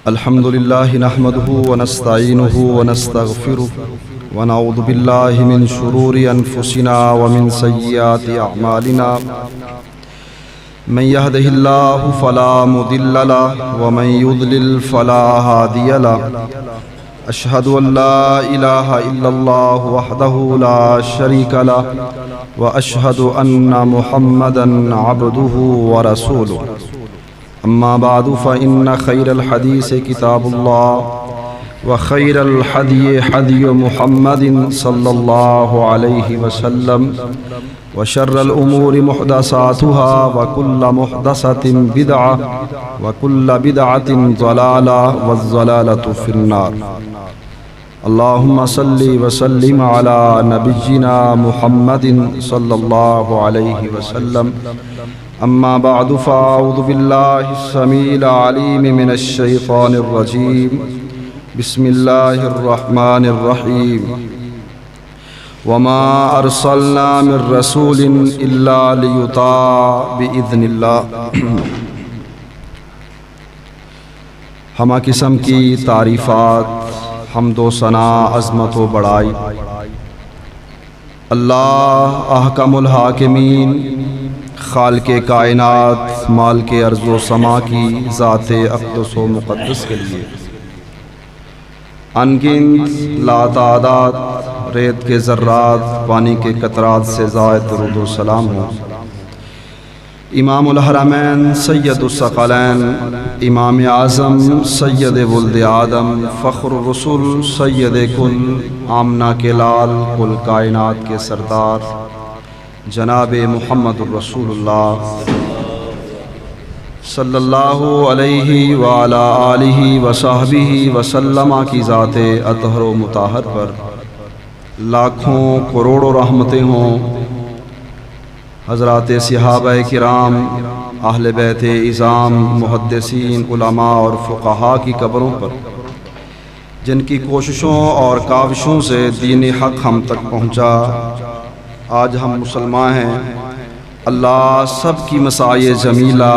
الحمد لله نحمده ونستعينه ونستغفره ونعوذ بالله من شرور أنفسنا ومن سيئات أعمالنا من يهده الله فلا مضل له ومن يضلل فلا هادي له أشهد أن لا إله إلا الله وحده لا شريك له وأشهد أن محمدا عبده ورسوله أما بعد فإن خير الحديث كتاب الله وخير الحدي حدي محمد صلى الله عليه وسلم وشر الأمور محدثاتها وكل محدثة بدعة وكل بدعة ضلالة والضلالة في النار. اللهم صل وسلم على نبينا محمد صلى الله عليه وسلم. أما بعد فأعوذ بالله السميع العليم من الشيطان الرجيم. بسم الله الرحمن الرحيم. وما أرسلنا من رسول إلا ليطاع بإذن الله. ہمہ قسم کی تعریفات، حمد و ثنا، عظمت و بڑائی اللہ احکم الحاکمین، خالق کائنات، مالک ارض و سما کی ذات اقدس و مقدس کے لیے انگنت لاتعداد ریت کے ذرات، پانی کے قطرات سے زائد درود و سلام ہو امام الحرمین سید الثقلین، امام اعظم سید ولد آدم، فخر الرسول، سید کل، آمنہ کے لال، کل کائنات کے سردار جناب محمد الرسول اللہ صلی اللہ علیہ وعلا آلہ وصحبہ وسلم کی ذات اطہر و مطہر پر لاکھوں کروڑوں رحمتیں ہوں. حضرات صحابہ کرام، اہل بیت اعظام، محدثین، علماء اور فقہاء کی قبروں پر جن کی کوششوں اور کاوشوں سے دین حق ہم تک پہنچا. آج ہم مسلمان ہیں. اللہ سب کی مساعی جمیلہ،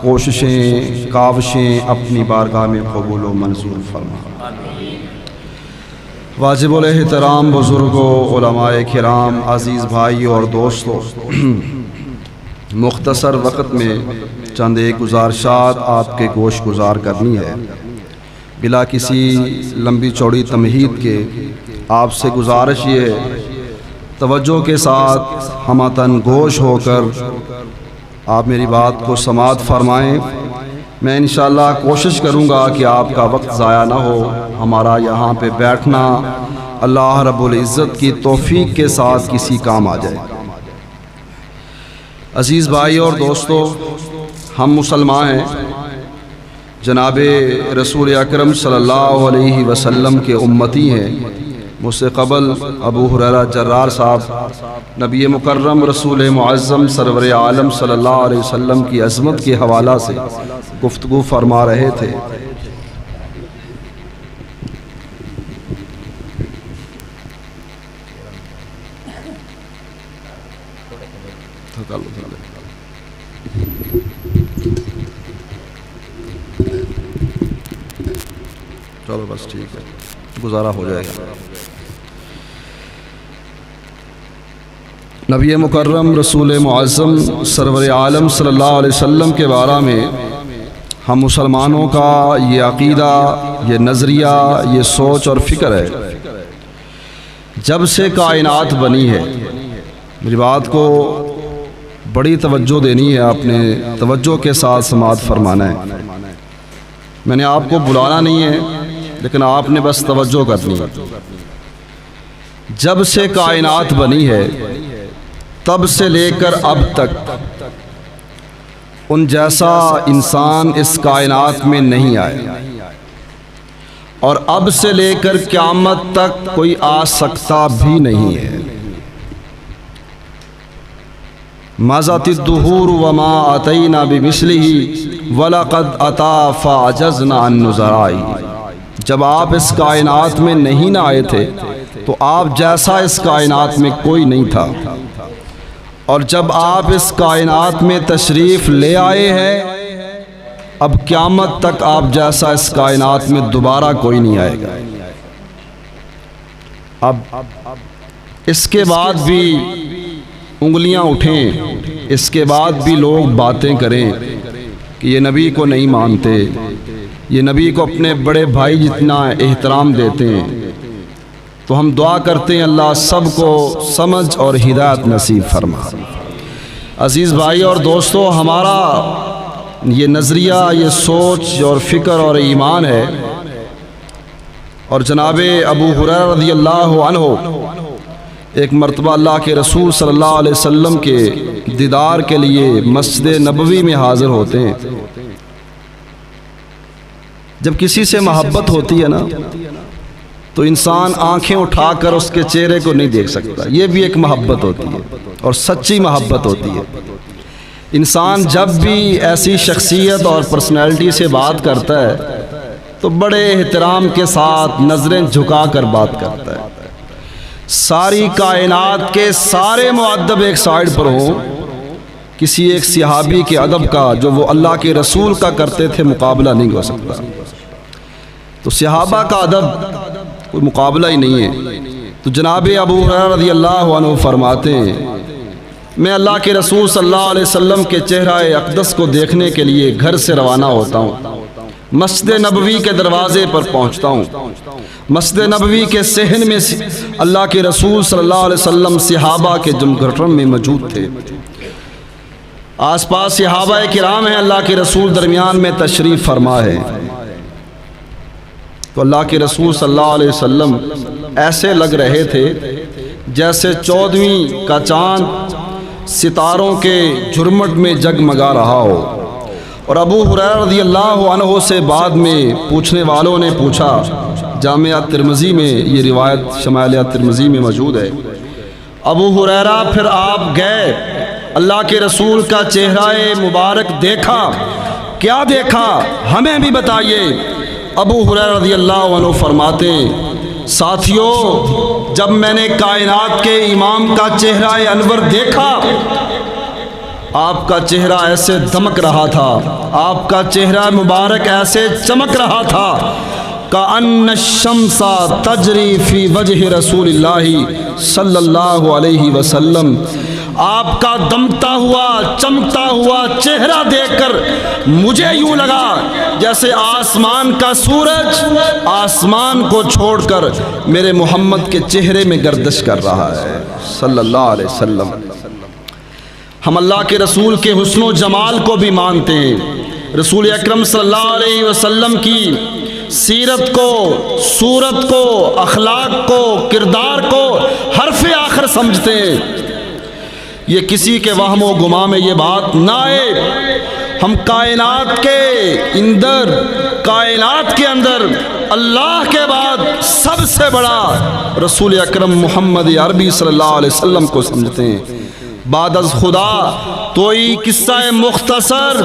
کوششیں، کاوشیں اپنی بارگاہ میں قبول و منظور فرما. واجب الاحترام بزرگوں، علماء کرام، عزیز بھائی اور دوستوں، مختصر وقت میں چند ایک گزارشات آپ کے گوش گزار کرنی ہے. بلا کسی لمبی چوڑی تمہید کے آپ سے گزارش یہ ہے، توجہ کے ساتھ ہمتن گوش ہو کر آپ میری بات کو سماعت فرمائیں. میں انشاءاللہ کوشش کروں گا کہ آپ کا وقت ضائع نہ ہو. ہمارا یہاں پہ بیٹھنا اللہ رب العزت کی توفیق کے ساتھ کسی کام آ جائے. عزیز بھائی اور دوستو، ہم مسلمان ہیں. جناب رسول اکرم صلی اللہ علیہ وسلم کے امتی ہیں. مجھ سے قبل ابو ہریرہ جرار صاحب نبی مکرم رسول معظم سرور عالم صلی اللہ علیہ وسلم کی عظمت کے حوالہ سے گفتگو فرما رہے تھے. چلو بس ٹھیک ہے، گزارا ہو جائے گا. نبی مکرم رسول معظم سرور عالم صلی اللہ علیہ وسلم کے بارے میں ہم مسلمانوں کا یہ عقیدہ، یہ نظریہ، یہ سوچ اور فکر ہے. جب سے کائنات بنی ہے، میری بات کو بڑی توجہ دینی ہے، آپ نے توجہ کے ساتھ سماعت فرمانا ہے. میں نے آپ کو بلانا نہیں ہے، لیکن آپ نے بس توجہ کرنی ہے. جب سے کائنات بنی ہے، تب سے لے کر اب تک ان جیسا انسان اس کائنات میں نہیں آیا، اور اب سے لے کر قیامت تک کوئی آ سکتا بھی نہیں ہے. مَضَتِ الدُّهُورُ وَمَا أَتَيْنَا بِمِثْلِهِ وَلَقَدْ أَتَى فَعَجَزْنَا عَنْ نُزَرَائِهِ. جب آپ اس کائنات میں نہیں نہ آئے تھے تو آپ جیسا اس کائنات میں کوئی نہیں تھا، اور جب آپ اس کائنات میں تشریف لے آئے ہیں اب قیامت تک آپ جیسا اس کائنات میں دوبارہ کوئی نہیں آئے گا۔ اب اس کے بعد بھی انگلیاں اٹھیں، اس کے بعد بھی لوگ باتیں کریں کہ یہ نبی کو نہیں مانتے، یہ نبی کو اپنے بڑے بھائی جتنا احترام دیتے ہیں، تو ہم دعا کرتے ہیں اللہ سب کو سمجھ اور ہدایت نصیب فرما۔ عزیز بھائی اور دوستو، ہمارا یہ نظریہ، یہ سوچ اور فکر اور ایمان ہے، اور جناب ابو ہریرہ رضی اللہ عنہ ایک مرتبہ اللہ کے رسول صلی اللہ علیہ وسلم کے دیدار کے لیے مسجد نبوی میں حاضر ہوتے ہیں۔ جب کسی سے محبت ہوتی ہے نا تو انسان آنکھیں اٹھا کر اس کے چہرے کو نہیں دیکھ سکتا، یہ بھی ایک محبت ہوتی ہے اور سچی محبت ہوتی ہے۔ انسان جب بھی ایسی شخصیت اور پرسنالٹی سے بات کرتا ہے تو بڑے احترام کے ساتھ نظریں جھکا کر بات کرتا ہے۔ ساری کائنات کے سارے مؤدب ایک سائیڈ پر ہوں، کسی ایک صحابی کے ادب کا جو وہ اللہ کے رسول کا کرتے تھے مقابلہ نہیں ہو سکتا۔ تو صحابہ کا ادب کوئی مقابلہ ہی نہیں ہے۔ تو جناب ابو ہریرہ رضی اللہ عنہ فرماتے ہیں، میں اللہ کے رسول صلی اللہ علیہ وسلم کے چہرہ اقدس کو دیکھنے کے لیے گھر سے روانہ ہوتا ہوں، مسجد نبوی کے دروازے پر پہنچتا ہوں۔ مسجد نبوی کے صحن میں اللہ کے رسول صلی اللہ علیہ وسلم صحابہ کے جمگھٹن میں موجود تھے، آس پاس صحابہ کرام ہیں، اللہ کے رسول درمیان میں تشریف فرما ہے۔ تو اللہ کے رسول صلی اللہ علیہ وسلم ایسے لگ رہے تھے جیسے 14ویں کا چاند ستاروں کے جھرمٹ میں جگمگا رہا ہو۔ اور ابو ہریرہ رضی اللہ عنہ سے بعد میں پوچھنے والوں نے پوچھا، جامعہ ترمذی میں یہ روایت شمائل ترمذی میں موجود ہے، ابو ہریرہ پھر آپ گئے، اللہ کے رسول کا چہرہ مبارک دیکھا، کیا دیکھا ہمیں بھی بتائیے۔ ابو ہریرہ رضی اللہ عنہ فرماتے، ساتھیو جب میں نے کائنات کے امام کا چہرہ انور دیکھا، آپ کا چہرہ ایسے دمک رہا تھا، آپ کا چہرہ مبارک ایسے چمک رہا تھا، کأن الشمس تجری فی وجہ رسول اللہ صلی اللہ علیہ وسلم۔ آپ کا دمتا ہوا چمکتا ہوا چہرہ دیکھ کر مجھے یوں لگا جیسے آسمان کا سورج آسمان کو چھوڑ کر میرے محمد کے چہرے میں گردش کر رہا ہے صلی اللہ علیہ وسلم۔ ہم اللہ کے رسول کے حسن و جمال کو بھی مانتے ہیں، رسول اکرم صلی اللہ علیہ وسلم کی سیرت کو، صورت کو، اخلاق کو، کردار کو حرف آخر سمجھتے ہیں۔ یہ کسی کے وہم و گمان میں یہ بات نہ آئے، ہم کائنات کے اندر اللہ کے بعد سب سے بڑا رسول اکرم محمد عربی صلی اللہ علیہ وسلم کو سمجھتے ہیں۔ بعد از خدا توئی قصہ مختصر،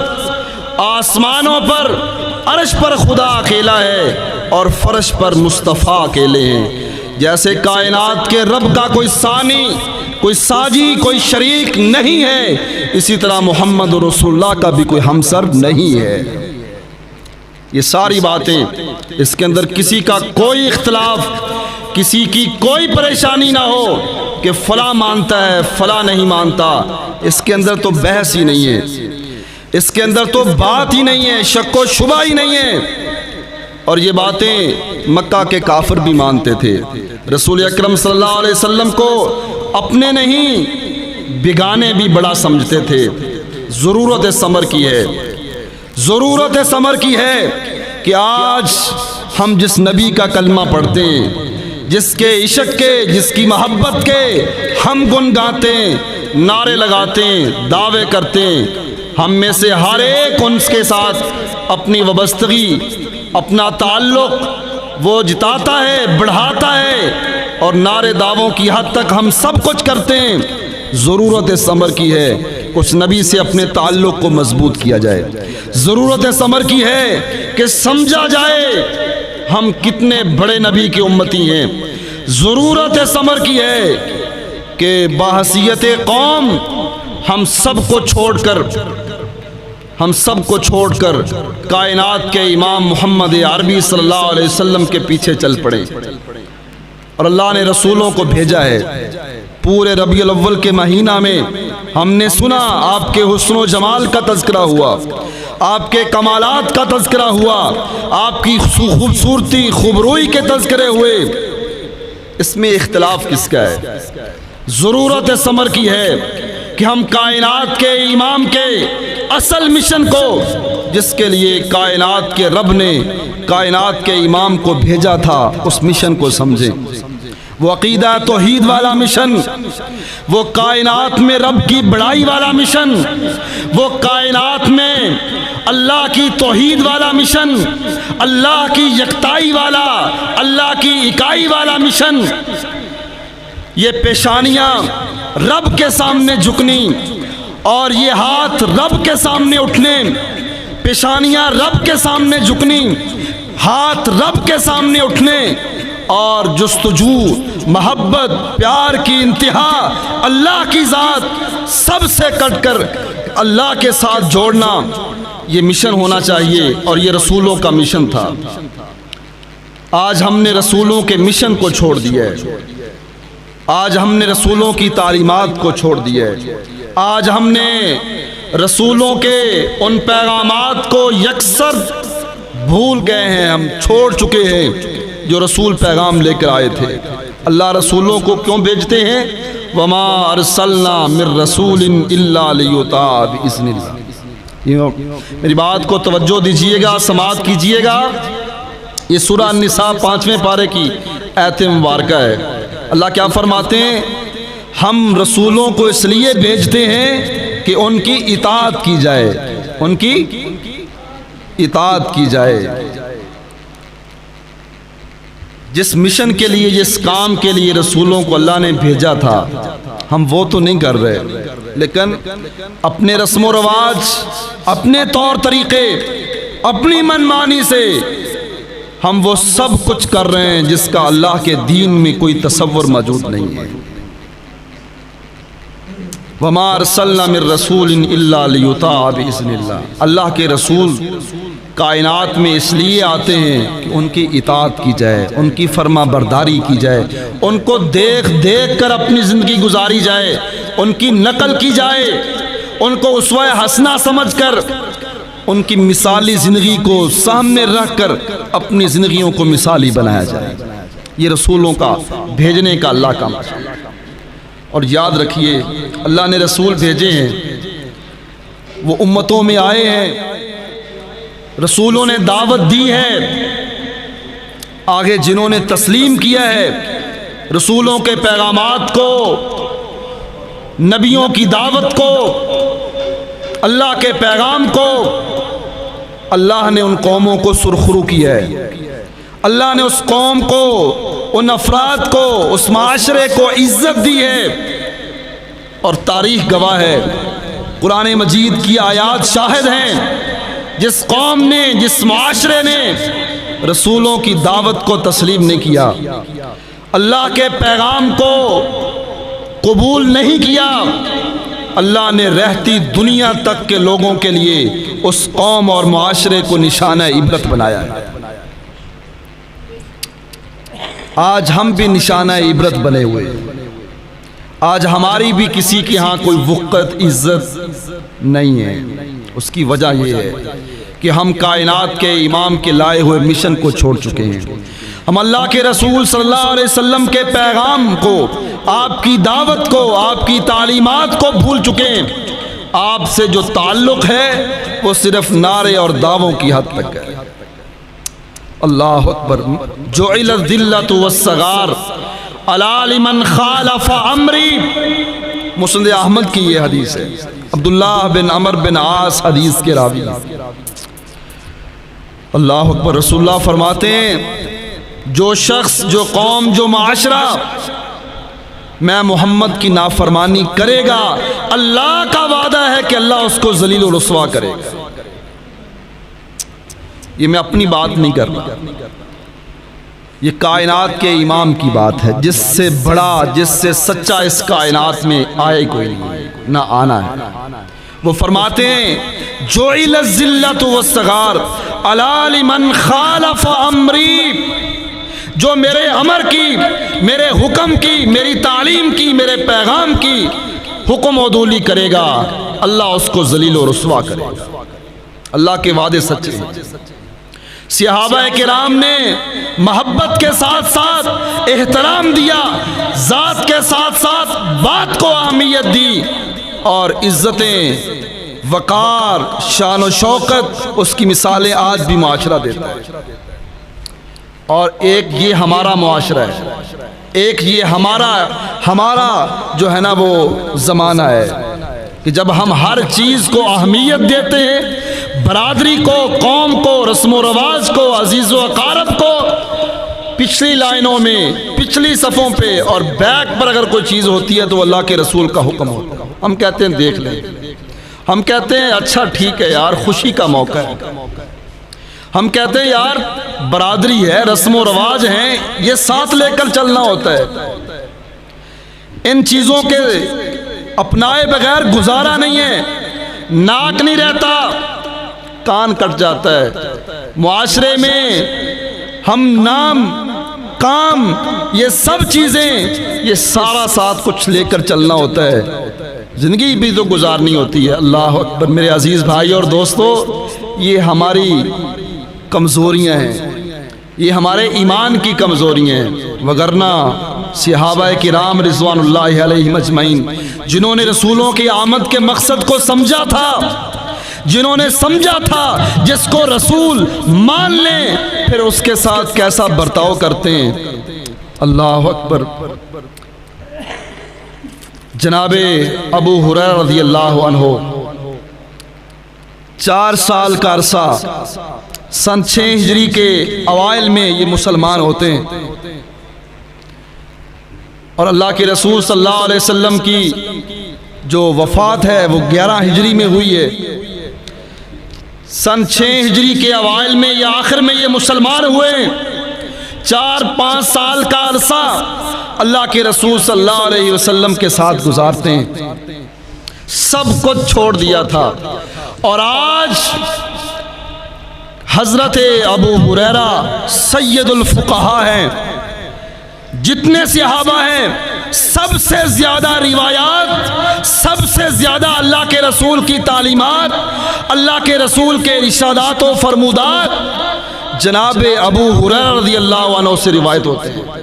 آسمانوں پر عرش پر خدا اکیلا ہے اور فرش پر مصطفیٰ اکیلے ہیں۔ جیسے کائنات کے رب کا کوئی ثانی، کوئی ساجی، کوئی شریک نہیں ہے، اسی طرح محمد رسول اللہ کا بھی کوئی ہمسر نہیں ہے۔ یہ ساری باتیں، اس کے اندر کسی کا کوئی اختلاف، کسی کی کوئی پریشانی نہ ہو کہ فلاں مانتا ہے فلاں نہیں مانتا، اس کے اندر تو بحث ہی نہیں ہے، اس کے اندر تو بات ہی نہیں ہے، شک و شبہ ہی نہیں ہے۔ اور یہ باتیں مکہ کے کافر بھی مانتے تھے، رسول اکرم صلی اللہ علیہ وسلم کو اپنے نہیں بیگانے بھی بڑا سمجھتے تھے۔ ضرورت ثمر کی ہے، ضرورت ثمر کی ہے کہ آج ہم جس نبی کا کلمہ پڑھتے ہیں، جس کے عشق کے، جس کی محبت کے ہم گنگاتے ہیں، نعرے لگاتے ہیں، دعوے کرتے ہیں، ہم میں سے ہر ایک ان کے ساتھ اپنی وابستگی، اپنا تعلق وہ جتاتا ہے، بڑھاتا ہے، اور نعرے دعووں کی حد تک ہم سب کچھ کرتے ہیں۔ ضرورت ثمر کی ہے اس نبی سے اپنے تعلق کو مضبوط کیا جائے، ضرورت ثمر کی ہے کہ سمجھا جائے ہم کتنے بڑے نبی کے امتی ہیں، ضرورت ثمر کی ہے کہ بحیثیت قوم ہم سب کو چھوڑ کر ہم سب کو چھوڑ کر کائنات کے امام محمد عربی صلی اللہ علیہ وسلم کے پیچھے چل پڑے، اور اللہ نے رسولوں کو بھیجا ہے۔ پورے ربیع الاول کے مہینہ میں ہم نے سنا آپ کے حسن و جمال کا تذکرہ ہوا، آپ کے کمالات کا تذکرہ ہوا، آپ کی خوبصورتی خوبروئی کے تذکرے ہوئے۔ اس میں اختلاف کس کا ہے؟ ضرورت ثمر کی ہے کہ ہم کائنات کے امام کے اصل مشن کو، جس کے لیے کائنات کے رب نے کائنات کے امام کو بھیجا تھا، اس مشن کو سمجھیں۔ وہ عقیدہ توحید والا مشن، وہ کائنات میں رب کی بڑائی والا مشن، وہ کائنات میں اللہ کی توحید والا مشن، اللہ کی یکتائی والا، اللہ کی اکائی والا مشن۔ یہ پیشانیاں رب کے سامنے جھکنی اور یہ ہاتھ رب کے سامنے اٹھنے، پیشانیاں رب کے سامنے جھکنی، ہاتھ رب کے سامنے اٹھنے، اور جستجو محبت پیار کی انتہا اللہ کی ذات سب سے کٹ کر اللہ کے ساتھ جوڑنا، یہ مشن ہونا چاہیے، اور یہ رسولوں کا مشن تھا۔ آج ہم نے رسولوں کے مشن کو چھوڑ دیا ہے، آج ہم نے رسولوں کی تعلیمات کو چھوڑ دیا ہے، آج ہم نے رسولوں کے ان پیغامات کو یکسر بھول گئے ہیں، ہم چھوڑ چکے ہیں جو رسول پیغام لے کر آئے تھے۔ اللہ رسولوں کو کیوں بھیجتے ہیں؟ وما ارسلنا من رسول الا لیطاع باذن اللہ۔ میری بات کو توجہ دیجئے گا، سماعت کیجئے گا۔ یہ سورہ النساء 5ویں پارے کی آیت مبارکہ ہے۔ اللہ کیا فرماتے ہیں؟ ہم رسولوں کو اس لیے بھیجتے ہیں کہ ان کی اطاعت کی جائے، ان کی اطاعت کی جائے۔ جس مشن کے لیے، جس کام کے لیے رسولوں کو اللہ نے بھیجا تھا، ہم وہ تو نہیں کر رہے، لیکن اپنے رسم و رواج، اپنے طور طریقے، اپنی منمانی سے ہم وہ سب کچھ کر رہے ہیں جس کا اللہ کے دین میں کوئی تصور موجود نہیں ہے۔ وما ارسلنا من رسول الا لیطاع باذن اللہ۔ اللہ کے رسول کائنات میں اس لیے آتے ہیں کہ ان کی اطاعت کی جائے، ان کی فرما برداری کی جائے، ان کو دیکھ دیکھ کر اپنی زندگی گزاری جائے، ان کی نقل کی جائے، ان کو اسوہ حسنہ سمجھ کر ان کی مثالی زندگی کو سامنے رکھ کر اپنی زندگیوں کو مثالی بنایا جائے۔ یہ رسولوں کا بھیجنے کا اللہ کا مقصد۔ اور یاد رکھیے، اللہ نے رسول بھیجے ہیں، وہ امتوں میں آئے ہیں، رسولوں نے دعوت دی ہے، آگے جنہوں نے تسلیم کیا ہے رسولوں کے پیغامات کو، نبیوں کی دعوت کو، اللہ کے پیغام کو، اللہ نے ان قوموں کو سرخرو کیا ہے۔ اللہ نے اس قوم کو، ان افراد کو، اس معاشرے کو عزت دی ہے، اور تاریخ گواہ ہے، قرآن مجید کی آیات شاہد ہیں۔ جس قوم نے، جس معاشرے نے رسولوں کی دعوت کو تسلیم نہیں کیا، اللہ کے پیغام کو قبول نہیں کیا، اللہ نے رہتی دنیا تک کے لوگوں کے لیے اس قوم اور معاشرے کو نشانہ عبرت بنایا ہے۔ آج ہم بھی نشانہ عبرت بنے ہوئے، آج ہماری بھی کسی کے ہاں کوئی وقت عزت نہیں ہے۔ اس کی وجہ یہ ہے کہ ہم کائنات کے امام کے لائے ہوئے مشن کو چھوڑ چکے ہیں۔ ہم اللہ کے رسول صلی اللہ علیہ وسلم کے پیغام کو، آپ کی دعوت کو، آپ کی تعلیمات کو بھول چکے ہیں۔ آپ سے جو تعلق ہے وہ صرف نعرے اور دعووں کی حد تک ہے۔ اللہ اکبر۔ جعل الذلۃ والصغار علی لمن خالف امری، مسند احمد کی یہ حدیث ہے، عبداللہ بن عمر بن عاص حدیث کے راوی۔ اللہ اکبر۔ رسول اللہ فرماتے ہیں، جو شخص، جو قوم، جو معاشرہ میں محمد کی نافرمانی کرے گا، اللہ کا وعدہ ہے کہ اللہ اس کو ذلیل و رسوا کرے گا۔ یہ میں اپنی بات نہیں کر رہا، یہ کائنات کے امام کی بات ہے، جس سے بڑا، جس سے سچا اس کائنات میں آئے کوئی نہیں، نہ آنا ہے۔ وہ فرماتے ہیں جعل الذلۃ والصغار علی لمن خالف امری، جو میرے امر کی، میرے حکم کی، میری تعلیم کی، میرے پیغام کی حکم عدولی کرے گا اللہ اس کو ذلیل و رسوا کرے گا۔ اللہ کے وعدے سچے ہیں۔ صحابہ کرام نے محبت کے ساتھ ساتھ احترام دیا، ذات کے ساتھ ساتھ بات کو اہمیت دی، اور عزتیں، وقار، شان و شوکت، اس کی مثالیں آج بھی معاشرہ دیتا ہے۔ اور ایک یہ ہمارا معاشرہ ہے، ایک یہ ہمارا جو ہے نا وہ زمانہ ہے کہ جب ہم ہر چیز کو اہمیت دیتے ہیں، برادری کو، قوم کو، رسم و رواج کو، عزیز و اقارب کو، پچھلی لائنوں میں، پچھلی صفوں پہ اور بیک پر اگر کوئی چیز ہوتی ہے تو اللہ کے رسول کا حکم ہوتا ہے، ہم کہتے ہیں دیکھ لیں، ہم کہتے ہیں اچھا ٹھیک ہے یار، خوشی کا موقع ہے، ہم کہتے ہیں یار برادری ہے، رسم و رواج ہیں، یہ ساتھ لے کر چلنا ہوتا ہے، ان چیزوں کے اپنائے بغیر گزارا نہیں ہے، ناک نہیں رہتا، کان کٹ جاتا ہے۔ معاشرے میں ہم نام، کام، یہ سب چیزیں، یہ سارا ساتھ کچھ لے کر چلنا ہوتا ہے، زندگی بھی تو گزارنی ہوتی ہے۔ اللہ اکبر میرے عزیز بھائی اور دوستو، یہ ہماری کمزوریاں ہیں، یہ ہمارے ایمان کی کمزوریاں ہیں، وگرنہ صحابہ کرام رضوان اللہ علیہم اجمعین جنہوں نے رسولوں کی آمد کے مقصد کو سمجھا تھا، جنہوں نے سمجھا تھا جس کو رسول مان لیں پھر اس کے ساتھ کیسا برتاؤ کرتے ہیں۔ اللہ اکبر۔ جناب ابو ہریرہ رضی اللہ عنہ 4 سال کا عرصہ سن 6 ہجری کے اوائل میں یہ مسلمان ہوتے ہیں، اور اللہ کے رسول صلی اللہ علیہ وسلم کی جو وفات ہے وہ 11 ہجری میں ہوئی ہے۔ سن 6 ہجری کے اوائل میں یا آخر میں یہ مسلمان ہوئے، 4-5 سال کا عرصہ اللہ کے رسول صلی اللہ علیہ وسلم کے ساتھ گزارتے ہیں، سب کچھ چھوڑ دیا تھا، اور آج حضرت ابو ہریرہ سید الفقہاء ہیں، جتنے صحابہ ہیں سب سے زیادہ روایات، سب سے زیادہ اللہ کے رسول کی تعلیمات، اللہ کے رسول کے ارشادات و فرمودات جناب ابو ہریرہ رضی اللہ عنہ سے روایت ہوتے ہیں،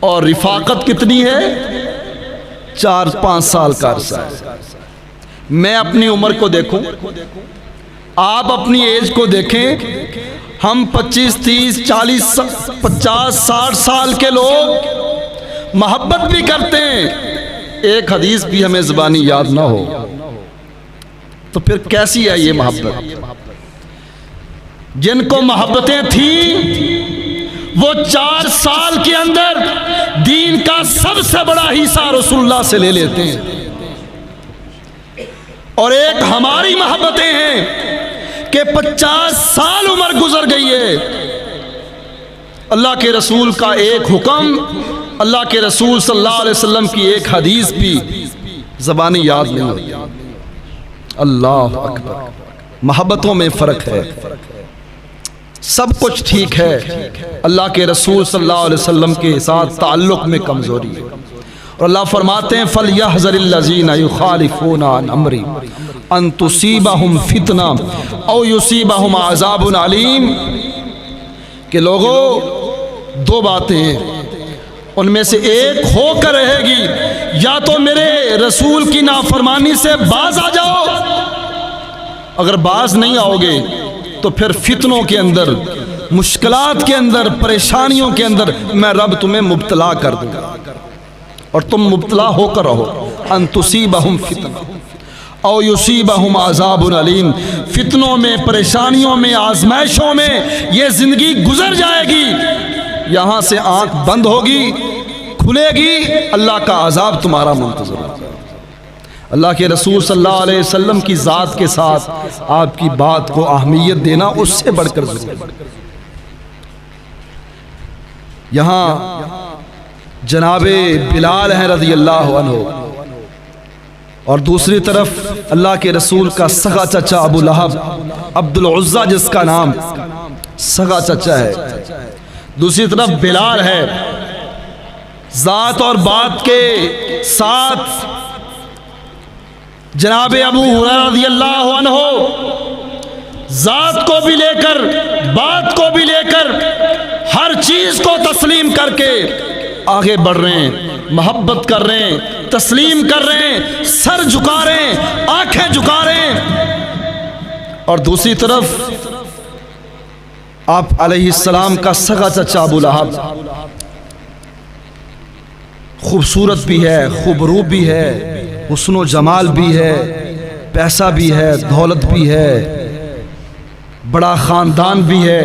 اور رفاقت کتنی ہے؟ 4-5 سال کا عرصہ ہے۔ میں اپنی عمر کو دیکھوں، آپ اپنی ایج کو دیکھیں، ہم 25, 30, 40, 50, 60 سال کے لوگ محبت بھی کرتے ہیں، ایک حدیث بھی ہمیں زبانی یاد نہ ہو تو پھر کیسی ہے یہ محبت؟ جن کو محبتیں تھیں وہ 4 سال کے اندر دین کا سب سے بڑا حصہ رسول اللہ سے لے لیتے ہیں، اور ایک ہماری محبتیں ہیں کہ 50 سال عمر گزر گئی ہے، اللہ کے رسول کا ایک حکم، اللہ کے رسول صلی اللہ علیہ وسلم کی ایک حدیث بھی زبانی یاد نہیں ہوتی۔ اللہ اکبر۔ محبتوں میں فرق ہے، سب کچھ ٹھیک ہے، اللہ کے رسول صلی اللہ علیہ وسلم کے ساتھ تعلق میں کمزوری ہے، اور اللہ فرماتے ہیں فَلْيَحْذَرِ الَّذِينَ يُخَالِفُونَ عَنْ أَمْرِهِ أَن تُصِيبَهُمْ فِتْنَةٌ أَوْ يُصِيبَهُمْ عَذَابٌ عَلِيمٌ، کہ لوگوں 2 باتیں ہیں، ان میں سے ایک ہو کر رہے گی، یا تو میرے رسول کی نافرمانی سے باز آ جاؤ، اگر باز نہیں آؤ گے تو پھر فتنوں کے اندر، مشکلات کے اندر، پریشانیوں کے اندر میں رب تمہیں مبتلا کر دوں گا، اور تم مبتلا ہو کر رہو۔ ان تصیبہم فتنہ او یصیبہم عذاب علیم، فتنوں میں، پریشانیوں میں، آزمائشوں میں یہ زندگی گزر جائے گی، یہاں سے آنکھ بند ہوگی، کھلے گی، اللہ کا عذاب تمہارا منتظر ہوگا۔ اللہ کے رسول صلی اللہ علیہ وسلم کی ذات کے ساتھ آپ کی بات کو اہمیت دینا اس سے بڑھ کر ضروری ہے۔ یہاں جناب بلال ہیں رضی اللہ عنہ، اور دوسری طرف اللہ کے رسول کا سگا چچا ابو لہب عبد العزیٰ جس کا نام سگا چچا ہے، دوسری طرف بلال ہے، ذات اور بات کے ساتھ جناب ابو ہریرہ رضی اللہ عنہ ذات کو بھی لے کر بات کو بھی لے کر ہر چیز کو تسلیم کر کے آگے بڑھ رہے ہیں، محبت کر رہے ہیں، تسلیم کر رہے ہیں، سر جھکا رہے ہیں، آنکھیں جھکا رہے ہیں۔ اور دوسری طرف آپ علیہ السلام کا سگا چچا ابو لہب خوبصورت بھی ہے، خوبروپ بھی ہے، حسن و جمال بھی ہے، پیسہ بھی ہے، دولت بھی ہے، بڑا خاندان بھی ہے۔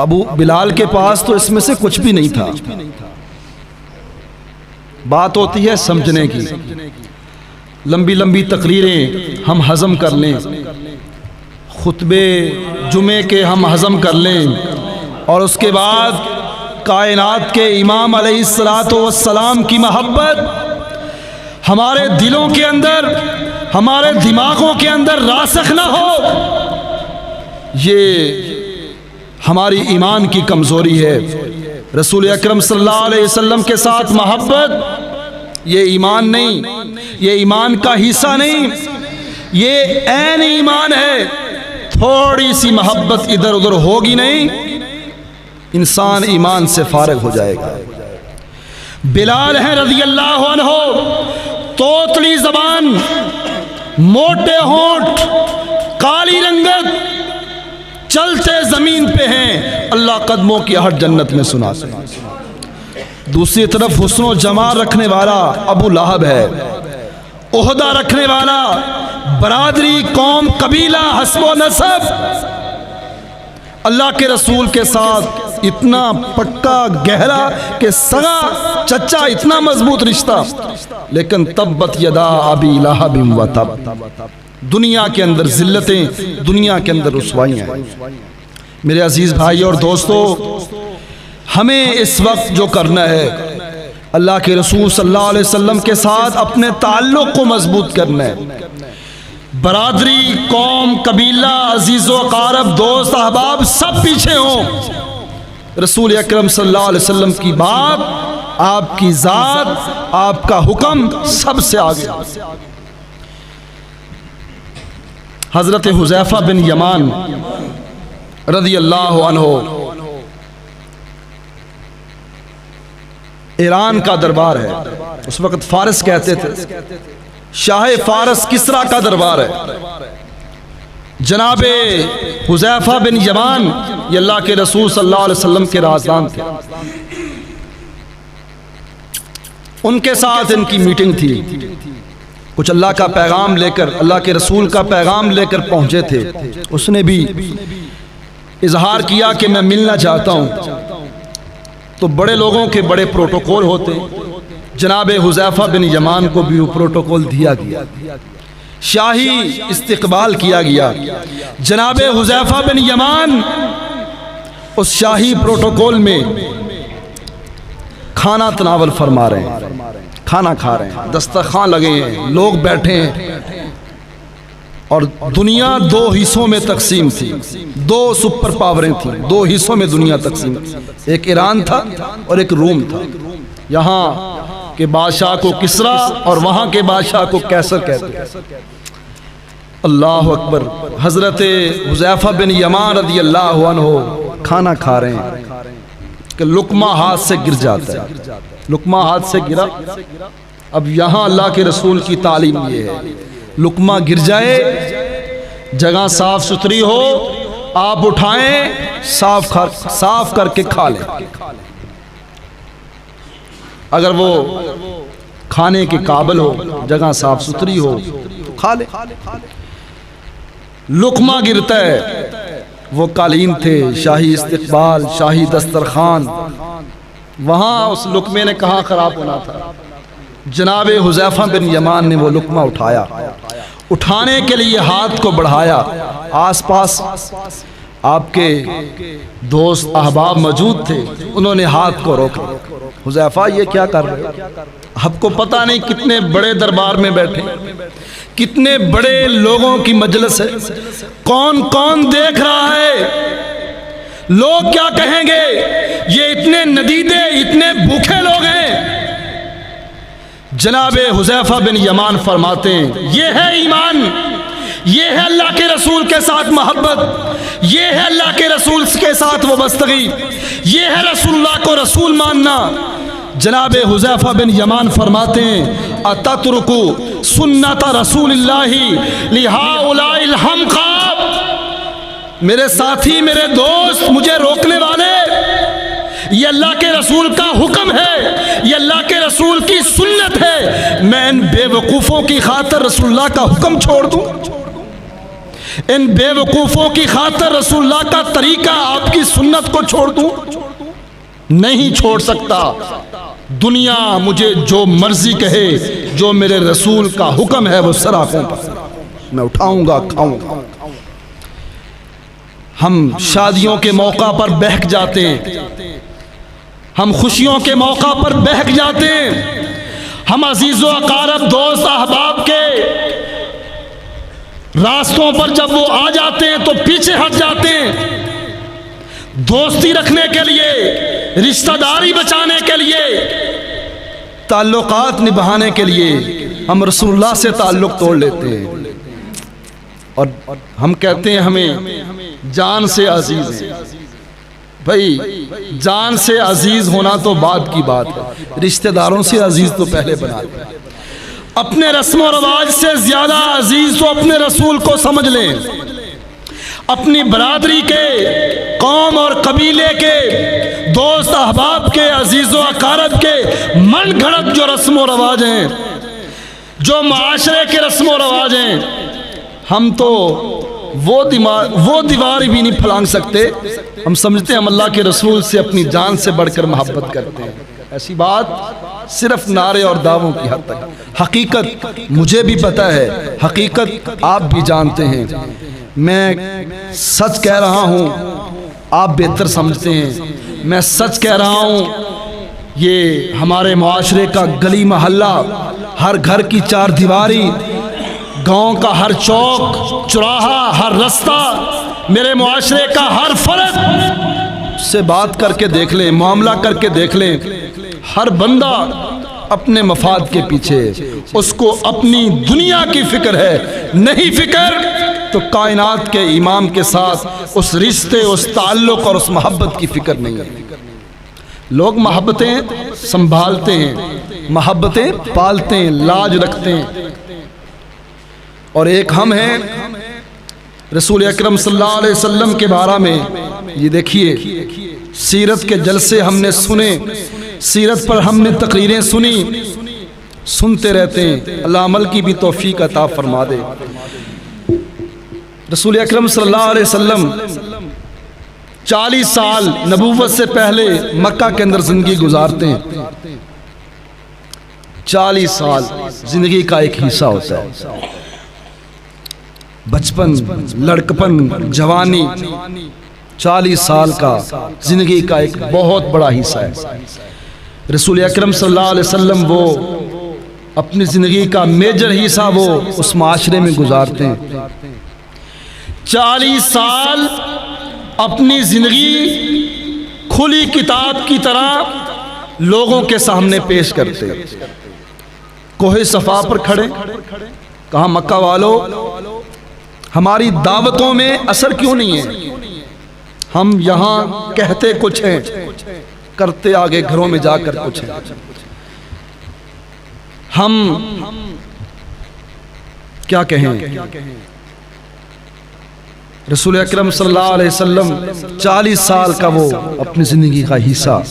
ابو بلال کے پاس تو اس میں سے کچھ بھی نہیں تھا۔ بات ہوتی ہے سمجھنے کی، لمبی لمبی تقریریں ہم ہضم کر لیں، خطبے جمعے کے ہم ہضم کر لیں، اور اس کے بعد کائنات کے امام علیہ السلام کی محبت ہمارے دلوں کے اندر، ہمارے دماغوں کے اندر راسخ نہ ہو، یہ ہماری ایمان کی کمزوری ہے۔ رسول اکرم صلی اللہ علیہ وسلم کے ساتھ محبت یہ ایمان نہیں، یہ ایمان کا حصہ نہیں، یہ عین ایمان ہے۔ تھوڑی سی محبت ادھر ادھر ہوگی نہیں، انسان ایمان سے فارغ ہو جائے گا۔ بلال ہیں رضی اللہ عنہ، توتلی زبان، موٹے ہونٹ، کالی رنگت، چلتے زمین پہ ہیں، اللہ قدموں کی ہٹ جنت میں سنا۔ دوسری طرف حسن و جمال رکھنے والا ابو لہب ہے، عہدہ رکھنے والا، برادری، قوم، قبیلہ، حسب و نسب، اللہ کے رسول کے ساتھ اتنا پکا گہرا کہ سگا چچا، اتنا مضبوط رشتہ، لیکن تبت یدا ابی لہب و تب، دنیا کے اندر ذلتیں، دنیا کے اندر رسوائیاں ہیں۔ میرے عزیز بھائی اور دوستو، ہمیں اس وقت جو کرنا ہے، اللہ کے رسول صلی اللہ علیہ وسلم کے ساتھ اپنے تعلق کو مضبوط کرنا ہے۔ برادری، قوم، قبیلہ، عزیز و اقارب، دوست، احباب سب پیچھے ہوں، رسول اکرم صلی اللہ علیہ وسلم کی بات، آپ کی ذات، آپ کا حکم سب سے آگے۔ حضرت حذیفہ بن یمان رضی اللہ عنہ، ایران کا دربار ہے، اس وقت فارس کہتے تھے، شاہ فارس کسریٰ کا دربار ہے۔ جناب حذیفہ بن یمان یہ اللہ کے رسول صلی اللہ علیہ وسلم کے رازدان تھے، ان کے ساتھ ان کی میٹنگ تھی، کچھ اللہ کا پیغام لے کر، اللہ کے رسول کا پیغام لے کر پہنچے تھے۔ اس نے بھی اظہار کیا کہ میں ملنا چاہتا ہوں، تو بڑے لوگوں کے بڑے پروٹوکول ہوتے، جناب حذیفہ بن یمان کو بھی وہ پروٹوکول دیا گیا، شاہی استقبال کیا گیا۔ جناب حذیفہ بن یمان اس شاہی پروٹوکول میں کھانا تناول فرما رہے ہیں، کھانا کھا رہے ہیں، دسترخوان لگے ہیں، لوگ بیٹھے ہیں، اور دنیا دو حصوں میں تقسیم تھی، دو سپر پاوریں تھیں، دو حصوں میں دنیا تقسیم تھی، ایک ایران تھا اور ایک روم تھا۔ یہاں کے بادشاہ کو کسریٰ اور وہاں کے بادشاہ کو قیصر کہتے ہیں۔ اللہ اکبر۔ حضرت حذیفہ بن یمان رضی اللہ عنہ کھانا کھا رہے ہیں کہ لقمہ ہاتھ سے گر جاتا ہے، لقمہ ہاتھ سے گرا۔ اب یہاں اللہ کے رسول کی تعلیم یہ ہے، لقمہ گر جائے، جگہ صاف ستھری ہو، آپ اٹھائیں، صاف کر کے کھا لیں۔ اگر وہ کھانے کے قابل ہو، جگہ صاف ستھری ہو تو کھا لیں۔ لقمہ گرتا ہے، وہ قالین تھے، شاہی استقبال، شاہی دسترخوان، وہاں اس لقمے نے کہاں خراب ہونا تھا۔ جناب حذیفہ بن یمان نے وہ لقمہ اٹھایا، اٹھانے کے لیے ہاتھ کو بڑھایا، آس پاس آپ کے دوست احباب موجود تھے، انہوں نے ہاتھ کو روکا، حذیفہ یہ کیا کر رہے ہو؟ آپ کو پتہ نہیں کتنے بڑے دربار میں بیٹھے، کتنے بڑے لوگوں کی مجلس ہے، کون کون دیکھ رہا ہے، لوگ کیا کہیں گے، یہ اتنے ندیدے اتنے بھوکے لوگ ہیں۔ جناب حذیفہ بن یمان فرماتے ہیں یہ ہے ایمان، یہ ہے اللہ کے رسول کے ساتھ محبت، یہ ہے اللہ کے رسول کے ساتھ وابستگی، یہ ہے رسول اللہ کو رسول ماننا۔ جناب حذیفہ بن یمان فرماتے ہیں اتترکو سنت رسول اللہ لہؤلاء الحمقاء، میرے ساتھی میرے دوست مجھے روکنے والے، یہ اللہ کے رسول کا حکم ہے، یہ اللہ کے رسول کی سنت ہے، میں ان بے وقوفوں کی خاطر رسول اللہ کا حکم چھوڑ دوں؟ ان بے وقوفوں کی خاطر رسول اللہ کا طریقہ آپ کی سنت کو چھوڑ دوں؟ نہیں چھوڑ سکتا۔ دنیا مجھے جو مرضی کہے، جو میرے رسول کا حکم ہے وہ سر آنکھوں پر میں اٹھاؤں گا، کھاؤں گا۔ ہم شادیوں کے موقع پر بہک جاتے ہیں، ہم خوشیوں کے موقع پر بہک جاتے ہیں، ہم عزیز و اقارب دوست احباب کے راستوں پر جب وہ آ جاتے ہیں تو پیچھے ہٹ جاتے ہیں۔ دوستی رکھنے کے لیے، رشتہ داری بچانے کے لیے، تعلقات نبھانے کے لیے ہم رسول اللہ سے تعلق توڑ لیتے ہیں، اور ہم کہتے ہیں ہمیں جان سے عزیز ہے۔ بھائی جان سے عزیز ہونا تو بعد کی بات ہے، رشتہ داروں سے عزیز تو پہلے بنا لیں۔ اپنے رسم و رواج سے زیادہ عزیز تو اپنے رسول کو سمجھ لیں۔ اپنی برادری کے، قوم اور قبیلے کے، دوست احباب کے، عزیز و اقارب کے من گھڑت جو رسم و رواج ہیں، جو معاشرے کے رسم و رواج ہیں، ہم تو وہ دیوار بھی نہیں پھلانگ سکتے۔ ہم سمجھتے ہیں ہم اللہ کے رسول سے اپنی جان سے بڑھ کر محبت کرتے ہیں۔ ایسی بات صرف نعرے اور دعووں کی حد تک، حقیقت مجھے بھی پتہ ہے، حقیقت آپ بھی جانتے ہیں۔ میں سچ کہہ رہا ہوں، آپ بہتر سمجھتے ہیں۔ میں سچ کہہ رہا ہوں، یہ ہمارے معاشرے کا گلی محلہ، ہر گھر کی چار دیواری، گاؤں کا ہر چوک چوراہا، ہر رستہ، میرے معاشرے کا ہر فرد سے بات کر کے دیکھ لیں، معاملہ کر کے دیکھ لیں، ہر بندہ اپنے مفاد کے پیچھے، اس کو اپنی دنیا کی فکر ہے، نہیں فکر تو کائنات کے امام کے ساتھ اس رشتے، اس تعلق اور اس محبت کی فکر نہیں ہے۔ لوگ محبتیں سنبھالتے ہیں، محبتیں پالتے ہیں، لاج رکھتے ہیں، اور ایک ہم ہیں رسول اکرم صلی اللہ علیہ وسلم کے بارے میں یہ دیکھیے، سیرت کے جلسے ہم نے سنے، سیرت پر ہم نے تقریریں سنی، سنتے رہتے ہیں۔ اللہ عمل کی بھی توفیق عطا فرما دے۔ رسول اکرم صلی اللہ علیہ وسلم 40 سال نبوت سے پہلے مکہ کے اندر زندگی گزارتے ہیں۔ 40 سال زندگی کا ایک حصہ ہوتا ہے، بچپن، لڑکپن، جوانی، 40 سال کا زندگی کا ایک بہت بڑا حصہ ہے۔ رسول اکرم صلی اللہ علیہ وسلم وہ اپنی زندگی کا میجر حصہ وہ اس معاشرے میں گزارتے ہیں۔ 40 سال اپنی زندگی کھلی کتاب کی طرح لوگوں کے سامنے پیش کرتے ہیں۔ کوہ صفا پر کھڑے، کہا مکہ والو ہماری دعوتوں میں اثر کیوں نہیں ہے؟ ہم یہاں کہتے کچھ ہیں، کرتے آگے گھروں میں جا کر کچھ ہیں۔ ہم کیا کہیں؟ رسول اکرم صلی اللہ علیہ وسلم 40 سال کا وہ اپنی زندگی کا حصہ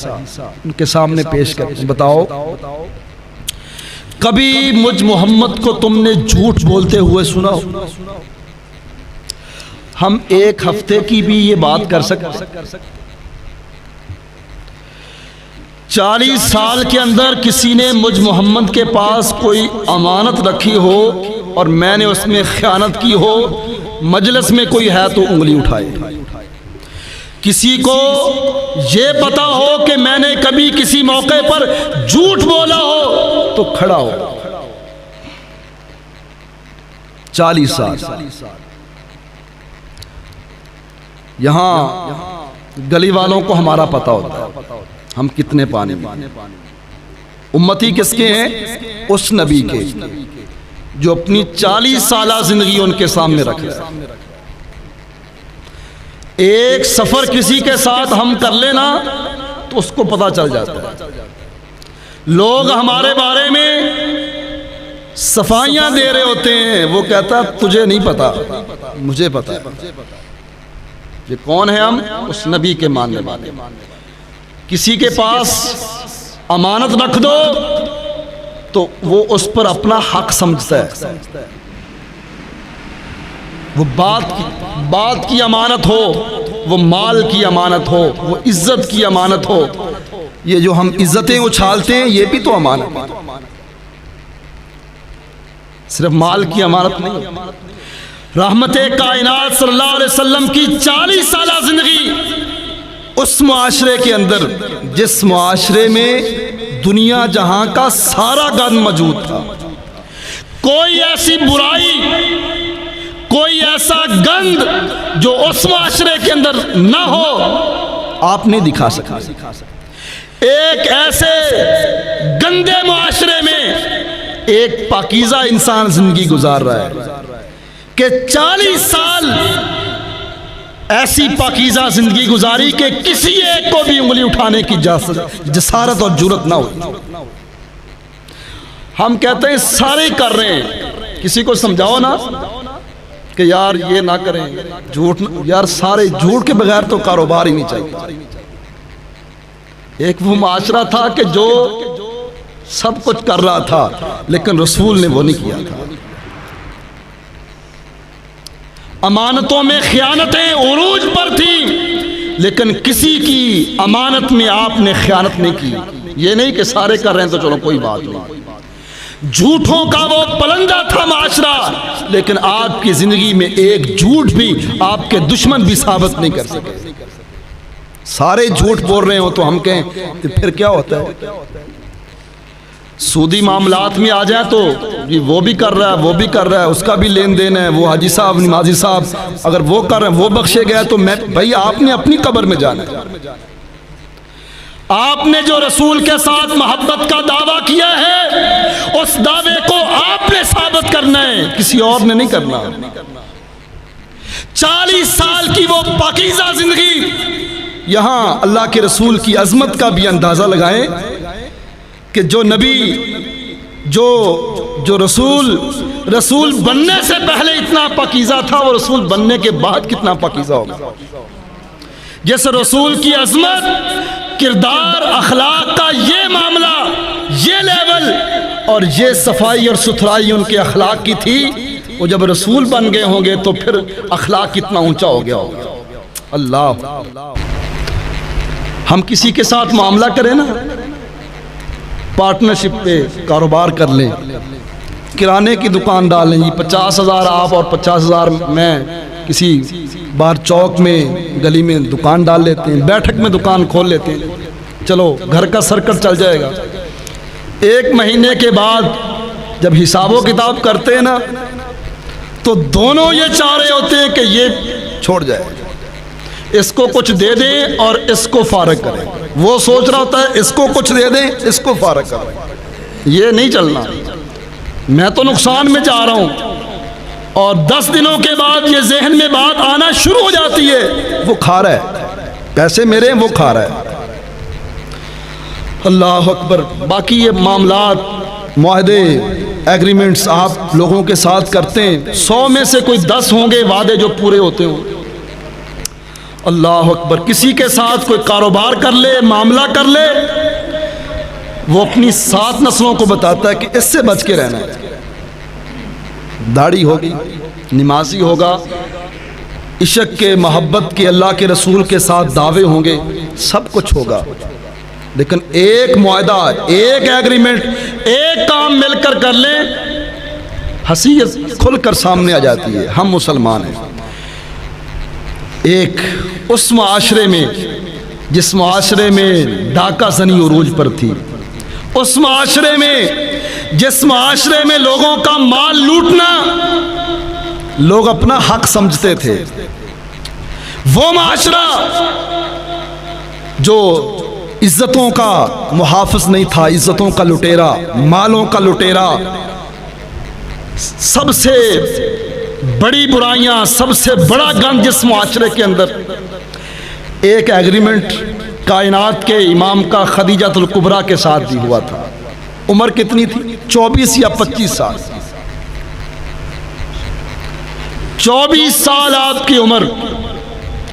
ان کے سامنے پیش کرتے ہیں۔ بتاؤ کبھی مجھ محمد کو تم نے جھوٹ بولتے ہوئے سنا ہو؟ ہم ایک ہفتے کی بھی یہ بات کر سکتے ہیں؟ 40 سال کے اندر کسی نے مجھ محمد کے پاس کوئی امانت رکھی ہو اور میں نے اس میں خیانت کی ہو، مجلس میں کوئی ہے تو انگلی اٹھائے۔ کسی کو یہ پتا ہو کہ میں نے کبھی کسی موقع پر جھوٹ بولا ہو تو کھڑا ہو. 40 سال یہاں گلی والوں کو ہمارا پتا ہوتا ہے ہم کتنے پانی میں. امتی کس کے ہیں؟ اس نبی کے جو اپنی 40 سالہ زندگی ان کے سامنے رکھے. ایک سفر کسی کے ساتھ ہم کر لینا تو اس کو پتا چل جاتا ہے. لوگ ہمارے بارے میں صفائیاں دے رہے ہوتے ہیں، وہ کہتا تجھے نہیں پتا، مجھے پتا ہے. یہ کون ہے؟ ہم اس نبی کے ماننے والے. کسی کے پاس امانت رکھ دو تو وہ اس پر اپنا حق سمجھتا ہے. وہ بات کی امانت ہو، وہ مال کی امانت ہو، وہ عزت کی امانت ہو. یہ جو ہم عزتیں اچھالتے ہیں یہ بھی تو امانت ہے، صرف مال کی امانت نہیں. رحمت کائنات صلی اللہ علیہ وسلم کی 40 سالہ زندگی اس معاشرے کے اندر جس معاشرے میں دنیا جہاں کا سارا گند موجود تھا. کوئی ایسی برائی، کوئی ایسا گند جو اس معاشرے کے اندر نہ ہو آپ نہیں دکھا سکا. ایک ایسے گندے معاشرے میں ایک پاکیزہ انسان زندگی گزار رہا ہے کہ 40 سال ایسی پاکیزہ زندگی گزاری کہ کسی ایک کو بھی انگلی اٹھانے کی جسارت اور جرت نہ ہوئی. ہم کہتے ہیں سارے کر رہے ہیں، کسی کو سمجھاؤ نا کہ یار یہ نہ کریں، جھوٹ یار سارے جھوٹ کے بغیر تو کاروبار ہی نہیں چاہیے. ایک وہ معاشرہ تھا کہ جو سب کچھ کر رہا تھا لیکن رسول نے وہ نہیں کیا تھا. امانتوں میں خیانتیں عروج پر تھیں لیکن کسی کی امانت میں آپ نے خیانت نہیں کی. یہ نہیں کہ سارے کر رہے ہیں تو چلو کوئی بات نہیں. جھوٹوں کا وہ پلندہ تھا معاشرہ، لیکن آپ کی زندگی میں ایک جھوٹ بھی آپ کے دشمن بھی ثابت نہیں کر سکے. سارے جھوٹ بول رہے ہو تو ہم کہیں تو پھر کیا ہوتا ہے؟ سودی معاملات میں آ جائیں تو وہ بھی کر رہا ہے، وہ بھی کر رہا ہے، اس کا بھی لین دین ہے، وہ حاجی صاحب نمازی صاحب اگر وہ کر رہے ہیں وہ بخشے گئے تو میں بھائی آپ نے اپنی قبر میں جانا ہے. آپ نے جو رسول کے ساتھ محبت کا دعویٰ کیا ہے اس دعوے کو آپ نے ثابت کرنا ہے، کسی اور نے نہیں کرنا. 40 سال کی وہ پاکیزہ زندگی. یہاں اللہ کے رسول کی عظمت کا بھی اندازہ لگائیں کہ جو نبی جو رسول بننے سے پہلے اتنا پاکیزہ تھا وہ رسول بننے کے بعد کتنا پاکیزہ ہوگا. جس رسول کی عظمت، کردار، اخلاق کا یہ معاملہ، یہ لیول اور یہ صفائی اور ستھرائی ان کے اخلاق کی تھی، وہ جب رسول بن گئے ہوں گے تو پھر اخلاق کتنا اونچا ہو گیا ہوگا. اللہ، ہم کسی کے ساتھ معاملہ کریں نا، پارٹنرشپ پہ کاروبار کر لیں، کرانے کی دکان ڈال لیں، 50,000 آپ اور 50,000 میں کسی باہر چوک میں گلی میں دکان ڈال لیتے ہیں، بیٹھک میں دکان کھول لیتے ہیں، چلو گھر کا سرکٹ چل جائے گا. 1 مہینے کے بعد جب حساب و کتاب کرتے ہیں نا تو دونوں یہ چاہ رہے ہوتے ہیں کہ یہ چھوڑ جائے، اس کو کچھ دے دیں اور اس کو فارغ کریں. وہ سوچ رہا ہوتا ہے اس کو کچھ دے دیں، اس کو فارغ کریں. یہ نہیں چلنا، میں تو نقصان میں جا رہا ہوں. اور 10 دنوں کے بعد یہ ذہن میں بات آنا شروع ہو جاتی ہے وہ کھا رہا ہے، پیسے میرے ہیں وہ کھا رہا ہے. اللہ اکبر. باقی یہ معاملات، معاہدے، ایگریمنٹس آپ لوگوں کے ساتھ کرتے ہیں، 100 میں سے کوئی 10 ہوں گے وعدے جو پورے ہوتے ہوں. اللہ اکبر. کسی کے ساتھ کوئی کاروبار کر لے، معاملہ کر لے، وہ اپنی 7 نسلوں کو بتاتا ہے کہ اس سے بچ کے رہنا ہے. داڑھی ہوگی، نمازی ہوگا، عشق کے، محبت کے، اللہ کے رسول کے ساتھ دعوے ہوں گے، سب کچھ ہوگا، لیکن ایک معاہدہ، ایک ایگریمنٹ، ایک کام مل کر لیں، حیثیت کھل کر سامنے آ جاتی ہے. ہم مسلمان ہیں. ایک اس معاشرے میں جس معاشرے میں ڈاکہ زنی عروج پر تھی، اس معاشرے میں جس معاشرے میں لوگوں کا مال لوٹنا لوگ اپنا حق سمجھتے تھے، وہ معاشرہ جو عزتوں کا محافظ نہیں تھا، عزتوں کا لٹیرا، مالوں کا لٹیرا، سب سے بڑی برائیاں، سب سے بڑا گند جس معاشرے کے اندر، ایک ایگریمنٹ کائنات کے امام کا خدیجہ الکبریٰ کے ساتھ بھی ہوا تھا۔ عمر کتنی تھی؟ 24 یا 25 سال۔ 24 سال آپ کی عمر،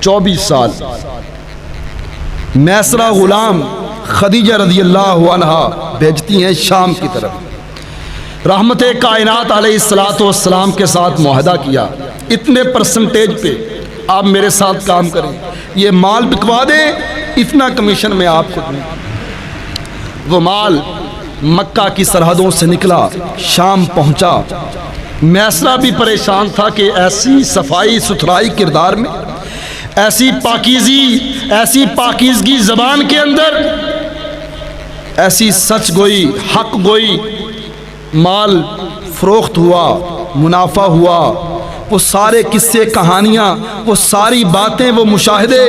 24 سال۔ میسرہ غلام خدیجہ رضی اللہ عنہا بھیجتی ہیں شام کی طرف، رحمت کائنات علیہ الصلوۃ والسلام کے ساتھ معاہدہ کیا، اتنے پرسنٹیج پہ آپ میرے ساتھ کام کریں، یہ مال بکوا دیں، اتنا کمیشن میں آپ کو دوں۔ وہ مال مکہ کی سرحدوں سے نکلا، شام پہنچا۔ میسرہ بھی پریشان تھا کہ ایسی صفائی ستھرائی کردار میں، ایسی پاکیزگی زبان کے اندر، ایسی سچ گوئی، حق گوئی، مال فروخت ہوا، منافع ہوا، وہ سارے قصے کہانیاں، وہ ساری باتیں، وہ مشاہدے،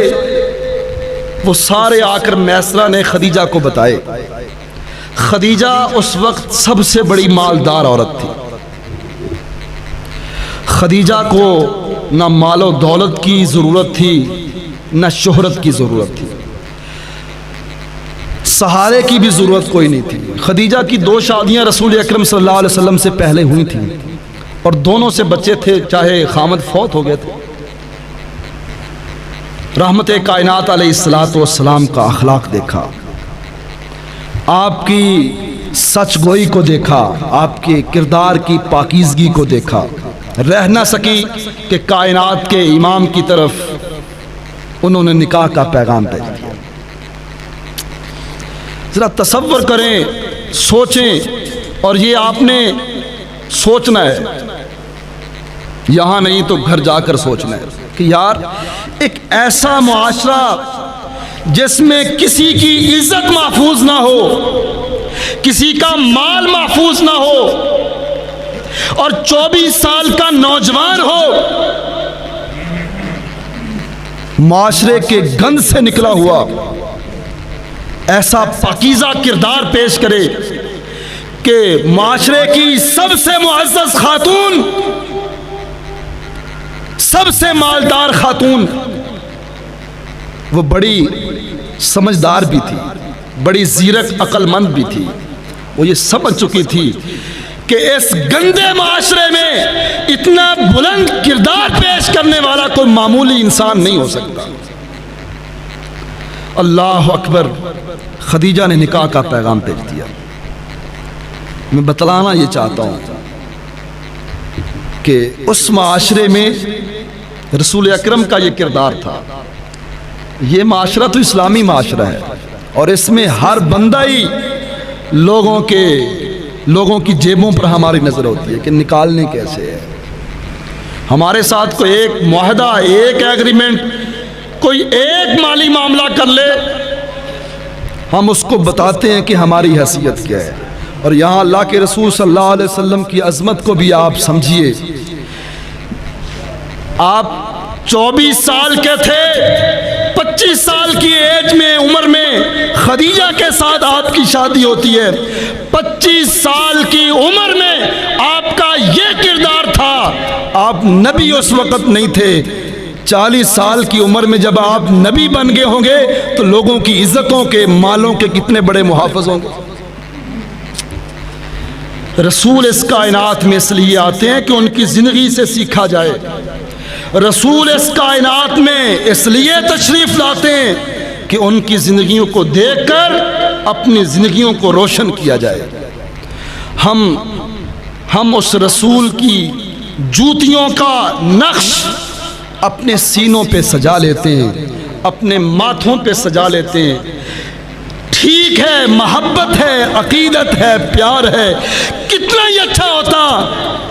وہ سارے آ کر میسرہ نے خدیجہ کو بتائے۔ خدیجہ اس وقت سب سے بڑی مالدار عورت تھی۔ خدیجہ کو نہ مال و دولت کی ضرورت تھی، نہ شہرت کی ضرورت تھی، سہارے کی بھی ضرورت کوئی نہیں تھی۔ خدیجہ کی 2 شادیاں رسول اکرم صلی اللہ علیہ وسلم سے پہلے ہوئی تھیں اور دونوں سے بچے تھے، چاہے خامد فوت ہو گئے تھے۔ رحمت کائنات علیہ الصلوۃ والسلام کا اخلاق دیکھا، آپ کی سچ گوئی کو دیکھا، آپ کے کردار کی پاکیزگی کو دیکھا، رہ نہ سکی کہ کائنات کے امام کی طرف انہوں نے نکاح کا پیغام بھیج دیا۔ ذرا تصور کریں، سوچیں، اور یہ آپ نے سوچنا ہے، یہاں نہیں تو گھر جا کر سوچنا ہے کہ یار ایک ایسا معاشرہ جس میں کسی کی عزت محفوظ نہ ہو، کسی کا مال محفوظ نہ ہو، اور 24 سال کا نوجوان ہو، معاشرے کے گند سے نکلا ہوا، ایسا پاکیزہ کردار پیش کرے کہ معاشرے کی سب سے معزز خاتون، سب سے مالدار خاتون، وہ بڑی سمجھدار بھی تھی، بڑی زیرک عقل مند بھی تھی، وہ یہ سمجھ چکی تھی کہ اس گندے معاشرے میں اتنا بلند کردار پیش کرنے والا کوئی معمولی انسان نہیں ہو سکتا۔ اللہ اکبر، خدیجہ نے نکاح کا پیغام بھیج دیا۔ میں بتلانا یہ چاہتا ہوں کہ اس معاشرے میں رسول اکرم کا یہ کردار تھا۔ یہ معاشرہ تو اسلامی معاشرہ ہے، اور اس میں ہر بندہ ہی لوگوں کی جیبوں پر ہماری نظر ہوتی ہے کہ نکالنے کیسے ہے۔ ہمارے ساتھ کوئی ایک معاہدہ، ایک ایگریمنٹ، کوئی ایک مالی معاملہ کر لے، ہم اس کو بتاتے ہیں کہ ہماری حیثیت کیا ہے۔ اور یہاں اللہ کے رسول صلی اللہ علیہ وسلم کی عظمت کو بھی آپ سمجھیے۔ آپ 24 سال کے تھے، 25 سال کی ایج میں، عمر میں خدیجہ کے ساتھ آپ کی شادی ہوتی ہے۔ 25 سال کی عمر میں آپ کا یہ کردار تھا۔ آپ نبی اس وقت نہیں تھے۔ 40 سال کی عمر میں جب آپ نبی بن گئے ہوں گے تو لوگوں کی عزتوں کے، مالوں کے کتنے بڑے محافظ ہوں گے۔ رسول اس کائنات میں اس لیے آتے ہیں کہ ان کی زندگی سے سیکھا جائے۔ رسول اس کائنات میں اس لیے تشریف لاتے ہیں کہ ان کی زندگیوں کو دیکھ کر اپنی زندگیوں کو روشن کیا جائے۔ ہم اس رسول کی جوتیوں کا نقش اپنے سینوں پہ سجا لیتے ہیں، اپنے ماتھوں پہ سجا لیتے ہیں۔ ٹھیک ہے، محبت ہے، عقیدت ہے، پیار ہے، کتنا ہی اچھا ہوتا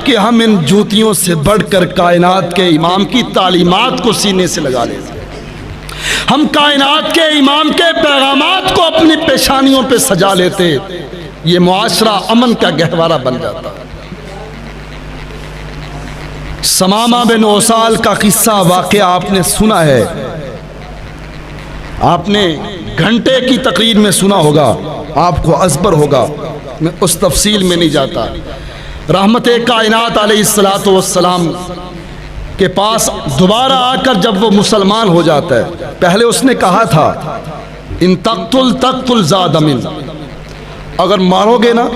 کہ ہم ان جوتیوں سے بڑھ کر کائنات کے امام کی تعلیمات کو سینے سے لگا لیتے، ہم کائنات کے امام کے پیغامات کو اپنی پیشانیوں پہ سجا لیتے، یہ معاشرہ امن کا گہوارہ بن جاتا۔ ثمامہ بن اوسال کا قصہ واقعہ آپ نے سنا ہے، آپ نے گھنٹے کی تقریر میں سنا ہوگا، آپ کو ازبر ہوگا، میں اس تفصیل میں نہیں جاتا۔ رحمت کائنات علیہ السلام کے پاس دوبارہ آ کر جب وہ مسلمان ہو جاتا ہے، پہلے اس نے کہا تھا ان تقتل ذا دم، اگر مارو گے نا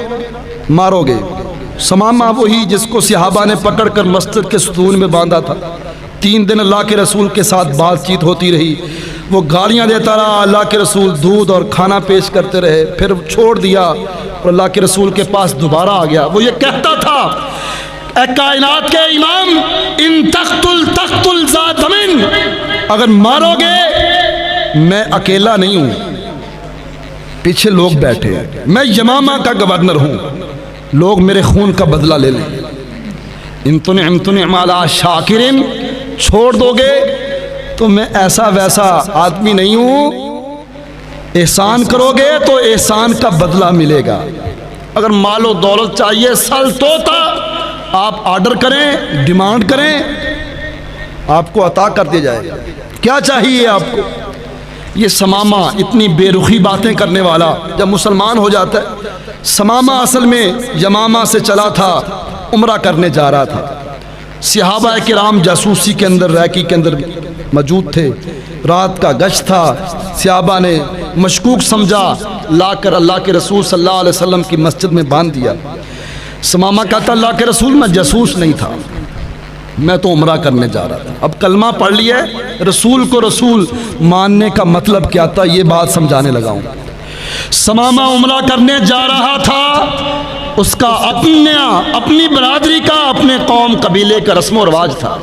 مارو گے۔ ثمامہ وہی جس کو صحابہ نے پکڑ کر مسجد کے ستون میں باندھا تھا، 3 دن اللہ کے رسول کے ساتھ بات چیت ہوتی رہی، وہ گالیاں دیتا رہا، اللہ کے رسول دودھ اور کھانا پیش کرتے رہے، پھر چھوڑ دیا اور اللہ کے رسول کے پاس دوبارہ آ گیا۔ وہ یہ کہتا تھا اے کائنات کے امام ان تقتل ذا دم، اگر مارو گے میں اکیلا نہیں ہوں، پیچھے لوگ بیٹھے ہیں، میں یمامہ کا گورنر ہوں، لوگ میرے خون کا بدلہ لے لیں۔ ان تنعم علی شاکر، چھوڑ دو گے تو میں ایسا ویسا آدمی نہیں ہوں، احسان کرو گے تو احسان کا بدلہ ملے گا۔ اگر مال و دولت چاہیے سل توتا، آپ آرڈر کریں، ڈیمانڈ کریں، آپ کو عطا کر دیا جائے گا۔ کیا چاہیے آپ کو؟ یہ ثمامہ اتنی بے رخی باتیں کرنے والا جب مسلمان ہو جاتا ہے۔ ثمامہ اصل میں یمامہ سے چلا تھا، عمرہ کرنے جا رہا تھا، صحابہ کرام جاسوسی کے اندر ریکی کے اندر موجود تھے، رات کا گشت تھا، صحابہ نے مشکوک سمجھا، لا کر اللہ کے رسول صلی اللہ علیہ وسلم کی مسجد میں باندھ دیا۔ ثمامہ کہتا اللہ کے رسول میں جاسوس نہیں تھا، میں تو عمرہ کرنے جا رہا تھا، اب کلمہ پڑھ لیا ہے، رسول کو رسول ماننے کا مطلب کیا تھا یہ بات سمجھانے لگا ہوں۔ ثمامہ عمرہ کرنے جا رہا تھا، اس کا اپنی برادری کا، اپنے قوم قبیلے کا رسم و رواج تھا،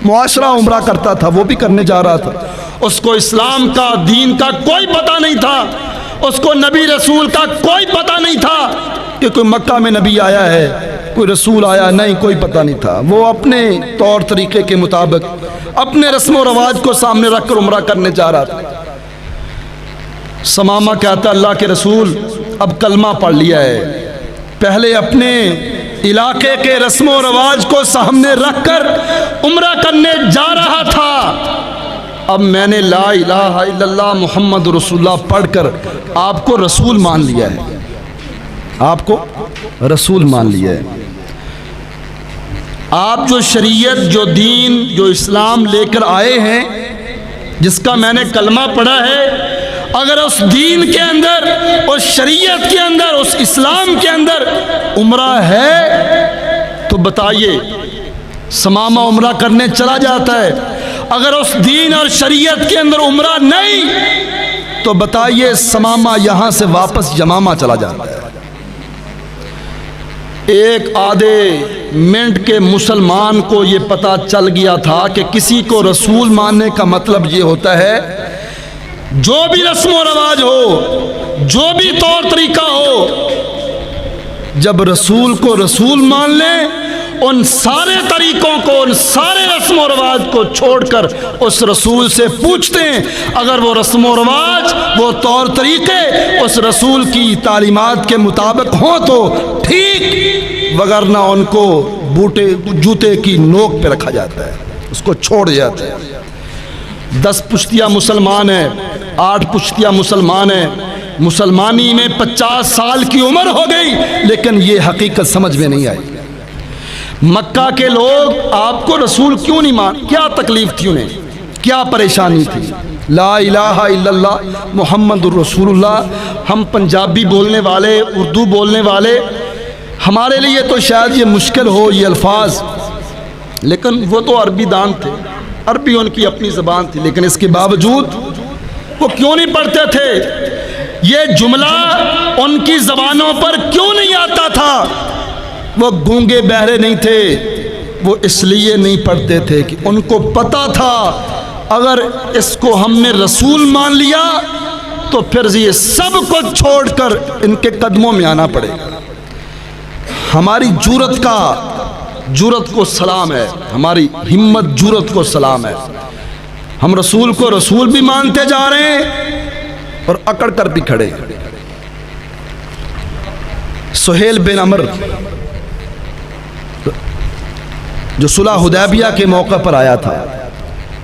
معاشرہ عمرہ کرتا تھا، وہ بھی کرنے جا رہا تھا۔ اس کو اسلام کا، دین کا کوئی پتہ نہیں تھا، اس کو نبی رسول کا کوئی پتہ نہیں تھا کہ کوئی مکہ میں نبی آیا ہے، کوئی رسول آیا، نہیں، کوئی پتہ نہیں تھا۔ وہ اپنے طور طریقے کے مطابق اپنے رسم و رواج کو سامنے رکھ کر عمرہ کرنے جا رہا تھا۔ ثمامہ کہتا اللہ کے رسول اب کلمہ پڑھ لیا ہے، پہلے اپنے علاقے کے رسم و رواج کو سامنے رکھ کر عمرہ کرنے جا رہا تھا، اب میں نے لا الہ الا اللہ محمد رسول اللہ پڑھ کر آپ کو رسول مان لیا ہے، آپ کو رسول مان لیا ہے۔ آپ جو شریعت، جو دین، جو اسلام لے کر آئے ہیں، جس کا میں نے کلمہ پڑھا ہے، اگر اس دین کے اندر، اس شریعت کے اندر، اس اسلام کے اندر عمرہ ہے تو بتائیے۔ ثمامہ عمرہ کرنے چلا جاتا ہے، اگر اس دین اور شریعت کے اندر عمرہ نہیں تو بتائیے ثمامہ یہاں سے واپس یمامہ چلا جاتا ہے۔ ایک آدھے منٹ کے مسلمان کو یہ پتہ چل گیا تھا کہ کسی کو رسول ماننے کا مطلب یہ ہوتا ہے جو بھی رسم و رواج ہو، جو بھی طور طریقہ ہو، جب رسول کو رسول مان لیں، ان سارے طریقوں کو، ان سارے رسم و رواج کو چھوڑ کر اس رسول سے پوچھتے ہیں، اگر وہ رسم و رواج، وہ طور طریقے اس رسول کی تعلیمات کے مطابق ہوں تو ٹھیک، وگرنہ ان کو جوتے کی نوک پہ رکھا جاتا ہے، اس کو چھوڑ جاتا ہے۔ 10 پشتیاں مسلمان ہیں، 8 پشتیاں مسلمان ہیں، مسلمانی میں 50 سال کی عمر ہو گئی، لیکن یہ حقیقت سمجھ میں نہیں آئی۔ مکہ کے لوگ آپ کو رسول کیوں نہیں مان؟ کیا تکلیف تھی انہیں؟ کیا پریشانی تھی؟ لا الہ الا اللہ محمد الرسول اللہ۔ ہم پنجابی بولنے والے، اردو بولنے والے، ہمارے لیے تو شاید یہ مشکل ہو یہ الفاظ، لیکن وہ تو عربی دان تھے، عربی ان کی اپنی زبان تھی، لیکن اس کے باوجود وہ کیوں نہیں پڑھتے تھے؟ یہ جملہ ان کی زبانوں پر کیوں نہیں آتا تھا؟ وہ گونگے بہرے نہیں تھے، وہ اس لیے نہیں پڑھتے تھے کہ ان کو پتہ تھا اگر اس کو ہم نے رسول مان لیا تو پھر یہ سب کو چھوڑ کر ان کے قدموں میں آنا پڑے گا۔ ہماری جرأت کا جرت کو سلام ہے، ہماری ہمت جرت کو سلام ہے. ہم رسول کو رسول بھی مانتے جا رہے ہیں اور اکڑ کر بھی کھڑے. سہیل بن عمر جو صلح حدیبیہ کے موقع پر آیا تھا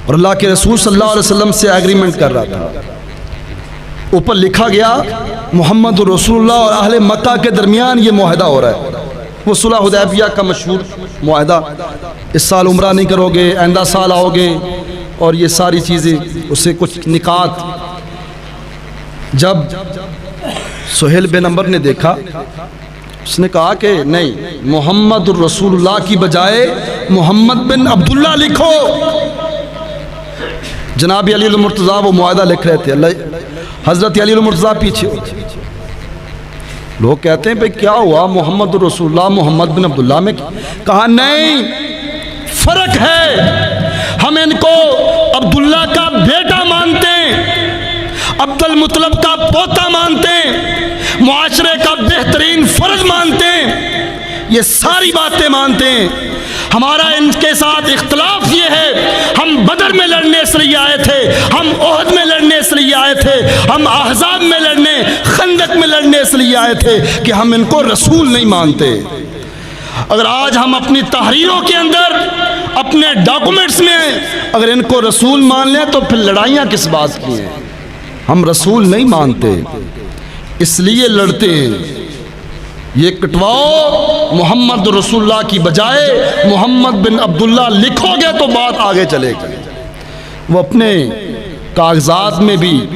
اور اللہ کے رسول صلی اللہ علیہ وسلم سے ایگریمنٹ کر رہا تھا، اوپر لکھا گیا محمد رسول اللہ اور اہل مکہ کے درمیان یہ معاہدہ ہو رہا ہے. وہ صلح حدیبیہ کا مشہور معاہدہ، اس سال عمرہ نہیں کرو گے، آئندہ سال آؤ گے، اور یہ ساری چیزیں، اس سے کچھ نکات. جب سہیل بن عمر نے دیکھا، اس نے کہا کہ نہیں، محمد رسول اللہ کی بجائے محمد بن عبداللہ لکھو. جناب علی المرتضیٰ وہ معاہدہ لکھ رہے تھے، حضرت علی المرتضیٰ پیچھے ہوتے. لوگ کہتے ہیں بھئی کیا ہوا، محمد رسول اللہ محمد بن عبداللہ میں؟ کہا نہیں، فرق ہے. ہم ان کو عبداللہ کا بیٹا مانتے ہیں، عبد المطلب کا پوتا مانتے ہیں، معاشرے کا بہترین فرد مانتے ہیں، یہ ساری باتیں مانتے ہیں. ہمارا ان کے ساتھ اختلاف یہ ہے، ہم بدر میں لڑنے اس لیے آئے تھے، ہم احد میں لڑنے اس لیے آئے تھے، ہم احزاب میں لڑنے، خندق میں لڑنے اس لیے آئے تھے کہ ہم ان کو رسول نہیں مانتے. اگر آج ہم اپنی تحریروں کے اندر، اپنے ڈاکومنٹس میں اگر ان کو رسول مان لیں تو پھر لڑائیاں کس بات کی ہیں؟ ہم رسول نہیں مانتے، اس لیے لڑتے ہیں. یہ کٹواؤ، محمد رسول اللہ کی بجائے محمد بن عبداللہ لکھو گے تو بات آگے چلے گی. وہ اپنے کاغذات میں بھی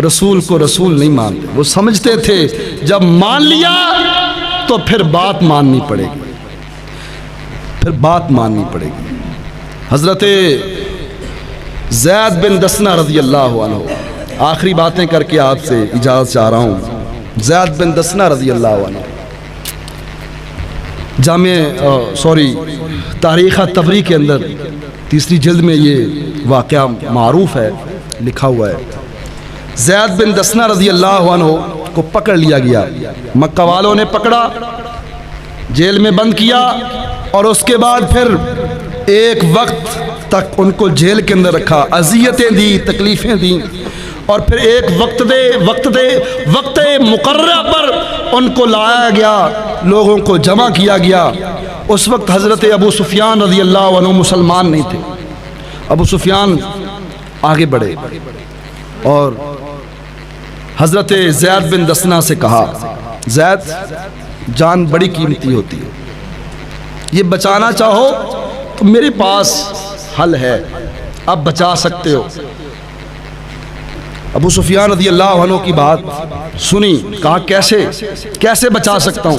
رسول کو رسول نہیں مانتے. وہ سمجھتے تھے جب مان لیا تو پھر بات ماننی پڑے گی، پھر بات ماننی پڑے گی. حضرت زید بن دسنہ رضی اللہ عنہ، آخری باتیں کر کے آپ سے اجازت چاہ رہا ہوں. زید بن دسنہ رضی اللہ عنہ، تاریخ طبری کے اندر تیسری جلد میں یہ واقعہ معروف ہے، لکھا ہوا ہے. زید بن دسنہ رضی اللہ عنہ کو پکڑ لیا گیا، مکہ والوں نے پکڑا، جیل میں بند کیا، اور اس کے بعد پھر ایک وقت تک ان کو جیل کے اندر رکھا، اذیتیں دی، تکلیفیں دیں، اور پھر ایک وقت مقررہ پر ان کو لایا گیا، لوگوں کو جمع کیا گیا. اس وقت حضرت ابو سفیان رضی اللہ عنہ مسلمان نہیں تھے. ابو سفیان آگے بڑھے اور حضرت زید بن دسنہ سے کہا، زید، جان بڑی قیمتی ہوتی ہے، یہ بچانا چاہو تو میرے پاس حل ہے، اب بچا سکتے ہو. ابو سفیان رضی اللہ عنہ کی بات سنی، کہا کیسے بچا سکتا ہوں؟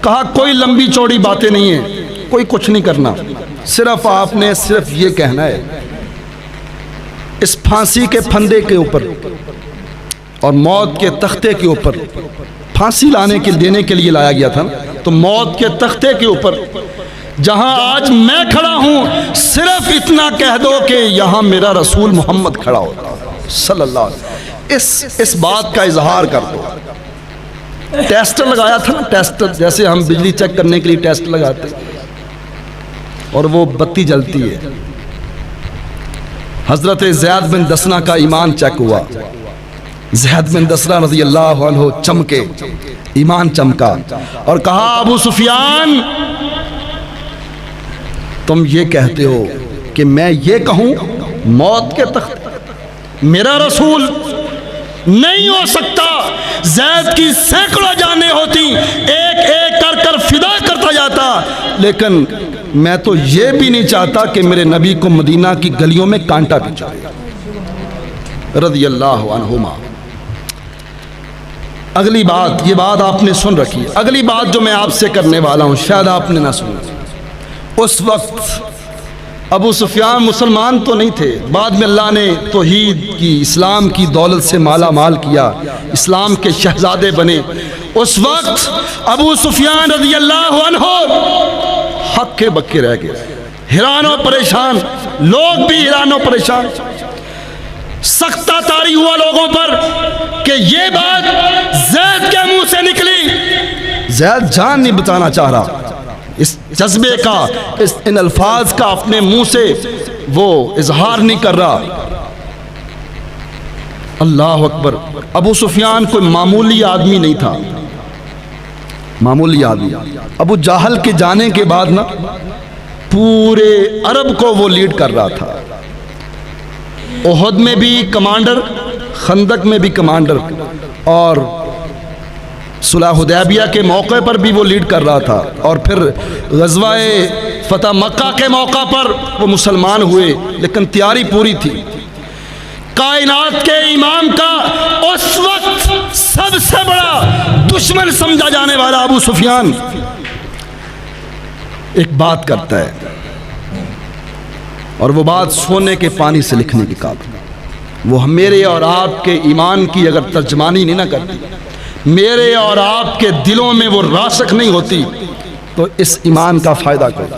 کہا کوئی لمبی چوڑی باتیں نہیں ہیں، کوئی کچھ نہیں کرنا، صرف آپ نے صرف یہ کہنا ہے، اس پھانسی کے پھندے کے اوپر اور موت کے تختے کے اوپر، پھانسی دینے کے لیے لایا گیا تھا، تو موت کے تختے کے اوپر جہاں آج میں کھڑا ہوں، صرف اتنا کہہ دو کہ یہاں میرا رسول محمد کھڑا ہوتا صلی اللہ علیہ وسلم. اس بات کا اظہار کر دو. ٹیسٹر لگایا تھا نا، ٹیسٹر جیسے ہم بجلی چیک کرنے کے لیے ٹیسٹ لگاتے اور وہ بتی جلتی ہے. حضرت زید بن دسنہ کا ایمان چیک ہوا. زید بن دسنہ رضی اللہ عنہ چمکے، ایمان چمکا، اور کہا ابو سفیان، تم یہ کہتے ہو کہ میں یہ کہوں موت کے تخت میرا رسول نہیں ہو سکتا. زید کی سینکڑوں جانیں ہوتی، ایک ایک کر فدا کرتا جاتا، لیکن میں تو یہ بھی نہیں چاہتا کہ میرے نبی کو مدینہ کی گلیوں میں کانٹا بچھائے رضی اللہ عنہما. اگلی بات، یہ بات آپ نے سن رکھی. اگلی بات جو میں آپ سے کرنے والا ہوں شاید آپ نے نہ سنی. اس وقت ابو سفیان مسلمان تو نہیں تھے، بعد میں اللہ نے توحید کی، اسلام کی دولت سے مالا مال کیا، اسلام کے شہزادے بنے. اس وقت ابو سفیان رضی اللہ عنہ حق کے بکے رہ گئے، حیران و پریشان، لوگ بھی حیران و پریشان. سختہ طاری ہوا لوگوں پر کہ یہ بات زید کے منہ سے نکلی. زید جان نہیں بتانا چاہ رہا، اس جذبے کا، ان الفاظ کا اپنے منہ سے وہ اظہار نہیں کر رہا۔ اللہ اکبر۔ ابو سفیان کوئی معمولی آدمی نہیں تھا، معمولی آدمی۔ ابو جہل کے جانے کے بعد نا پورے عرب کو وہ لیڈ کر رہا تھا۔ احد میں بھی کمانڈر، خندق میں بھی کمانڈر، اور صلح حدیبیہ کے موقع پر بھی وہ لیڈ کر رہا تھا، اور پھر غزوہ فتح مکہ کے موقع پر وہ مسلمان ہوئے، لیکن تیاری پوری تھی۔ کائنات کے امام کا اس وقت سب سے بڑا دشمن سمجھا جانے والا ابو سفیان ایک بات کرتا ہے، اور وہ بات سونے کے پانی سے لکھنے کی قابل۔ وہ میرے اور آپ کے ایمان کی اگر ترجمانی نہیں نہ کرتی، میرے اور آپ کے دلوں میں وہ راسخ نہیں ہوتی، تو اس ایمان کا فائدہ کوئی۔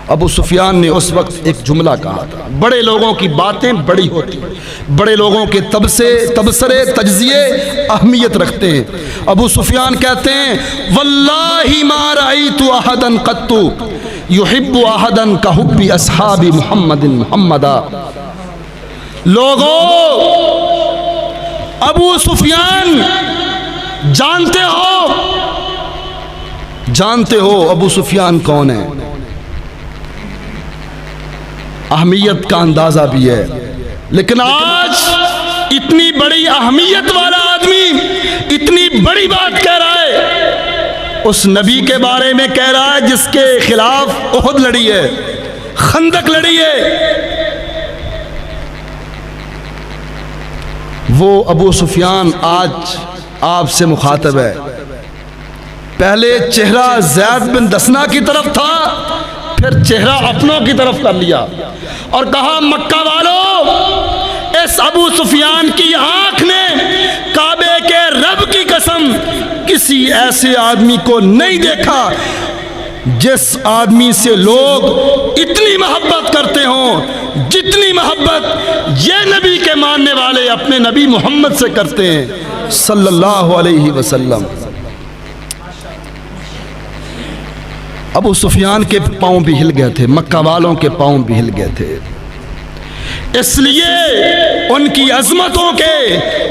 ابو سفیان نے اس وقت ایک جملہ کہا تھا، بڑے لوگوں کی باتیں بڑی ہوتی، بڑے لوگوں کے تبصرے تجزیے اہمیت رکھتے ہیں۔ ابو سفیان کہتے ہیں واللہ ما رأیت احدا قط یحب احدا کحب اصحاب محمد محمدا۔ لوگوں، ابو سفیان جانتے ہو ابو سفیان کون ہے، اہمیت کا اندازہ بھی ہے، لیکن آج اتنی بڑی اہمیت والا آدمی اتنی بڑی بات کہہ رہا ہے، اس نبی کے بارے میں کہہ رہا ہے جس کے خلاف احد لڑی ہے، خندق لڑی ہے۔ وہ ابو سفیان آج آپ سے مخاطب ہے۔ پہلے چہرہ زید بن دسنہ کی طرف تھا، پھر چہرہ اپنوں کی طرف کر لیا اور کہا مکہ والو، اس ابو سفیان کی آنکھ نے کعبے کے رب کی قسم کسی ایسے آدمی کو نہیں دیکھا جس آدمی سے لوگ اتنی محبت کرتے ہوں جتنی محبت یہ نبی کے ماننے والے اپنے نبی محمد سے کرتے ہیں صلی اللہ علیہ وسلم۔ ابو سفیان کے پاؤں بھی ہل گئے تھے، مکہ والوں کے پاؤں بھی ہل گئے تھے، اس لیے ان کی عظمتوں کے،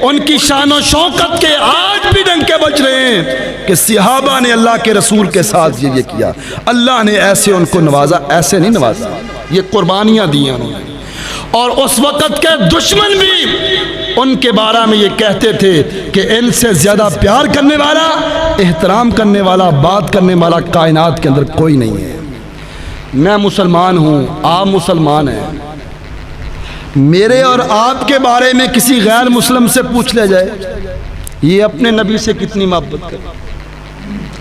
ان کی شان و شوکت کے آج بھی ڈنکے بج رہے ہیں کہ صحابہ نے اللہ کے رسول کے ساتھ یہ کیا، اللہ نے ایسے ان کو نوازا، ایسے نہیں نوازا، یہ قربانیاں دی ہیں انہوں نے۔ اور اس وقت کے دشمن بھی ان کے بارے میں یہ کہتے تھے کہ ان سے زیادہ پیار کرنے والا، احترام کرنے والا، بات کرنے والا کائنات کے اندر کوئی نہیں ہے۔ میں مسلمان ہوں، آپ مسلمان ہیں، میرے اور آپ کے بارے میں کسی غیر مسلم سے پوچھ لیا جائے یہ اپنے نبی سے کتنی محبت کرے،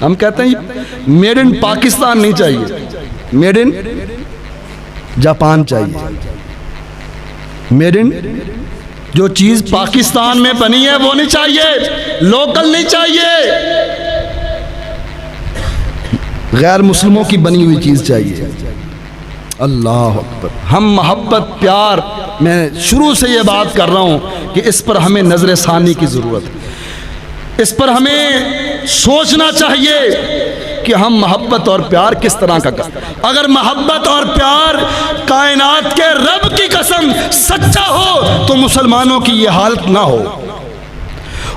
ہم کہتے ہیں میڈ ان پاکستان نہیں چاہیے، میڈ ان جاپان چاہیے، میڈ ان جو چیز پاکستان میں بنی ہے وہ نہیں چاہیے، لوکل نہیں چاہیے، غیر مسلموں کی بنی ہوئی چیز چاہیے۔ اللہ اکبر۔ ہم محبت، پیار، میں شروع سے یہ بات کر رہا ہوں کہ اس پر ہمیں نظر ثانی کی ضرورت ہے، اس پر ہمیں سوچنا چاہیے کہ ہم محبت اور پیار کس طرح کا کریں۔ اگر محبت اور پیار کائنات کے رب کی قسم سچا ہو تو مسلمانوں کی یہ حالت نہ ہو۔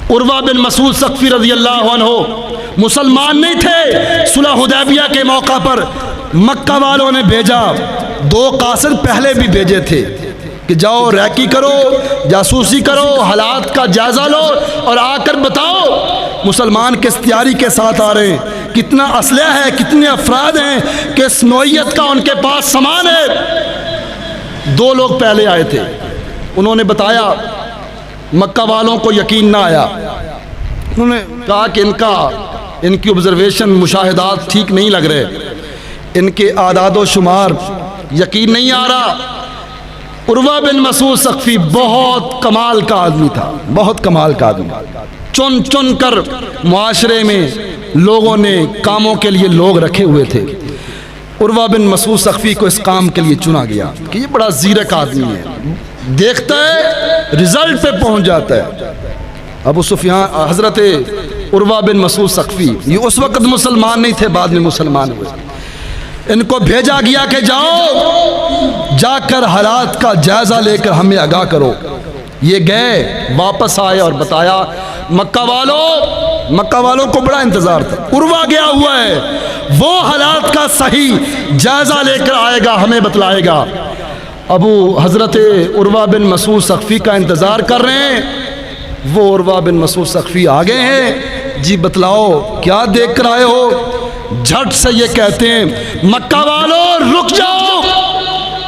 عروہ بن مسعود ثقفی رضی اللہ عنہ مسلمان نہیں تھے، صلح حدیبیہ کے موقع پر مکہ والوں نے بھیجا، 2 قاصد پہلے بھی بھیجے تھے کہ جاؤ ریکی کرو، جاسوسی کرو، حالات کا جائزہ لو اور آ کر بتاؤ مسلمان کس تیاری کے ساتھ آ رہے ہیں، کتنا اسلحہ ہے، کتنے افراد ہیں، کس نوعیت کا ان کے پاس سامان ہے۔ 2 لوگ پہلے آئے تھے، انہوں نے بتایا، مکہ والوں کو یقین نہ آیا، انہوں نے کہا کہ ان کی آبزرویشن، مشاہدات ٹھیک نہیں لگ رہے، ان کے اعداد و شمار یقین نہیں آ رہا۔ عروہ بن مسعود ثقفی بہت کمال کا آدمی تھا، بہت کمال کا آدمی، چن چن کر معاشرے میں لوگوں نے کاموں کے لیے لوگ رکھے ہوئے تھے، عروہ بن مسعود ثقفی کو اس کام کے لیے چنا گیا کہ یہ بڑا زیرک آدمی ہے، دیکھتا ہے رزلٹ پہ پہنچ جاتا ہے۔ ابو سفیان، حضرت عروہ بن مسعود ثقفی یہ اس وقت مسلمان نہیں تھے، بعد میں مسلمان ہوئے، ان کو بھیجا گیا کہ جاؤ جا کر حالات کا جائزہ لے کر ہمیں آگاہ کرو۔ یہ گئے، واپس آئے اور بتایا مکہ والوں کو بڑا انتظار تھا، عروہ گیا ہوا ہے، وہ حالات کا صحیح جائزہ لے کر آئے گا، ہمیں بتلائے گا۔ ابو حضرت عروہ بن مسعود ثقفی کا انتظار کر رہے ہیں، وہ عروہ بن مسعود ثقفی آ گئے ہیں، جی بتلاؤ کیا دیکھ کر آئے ہو؟ جھٹ سے یہ کہتے ہیں مکہ والوں رک جاؤ،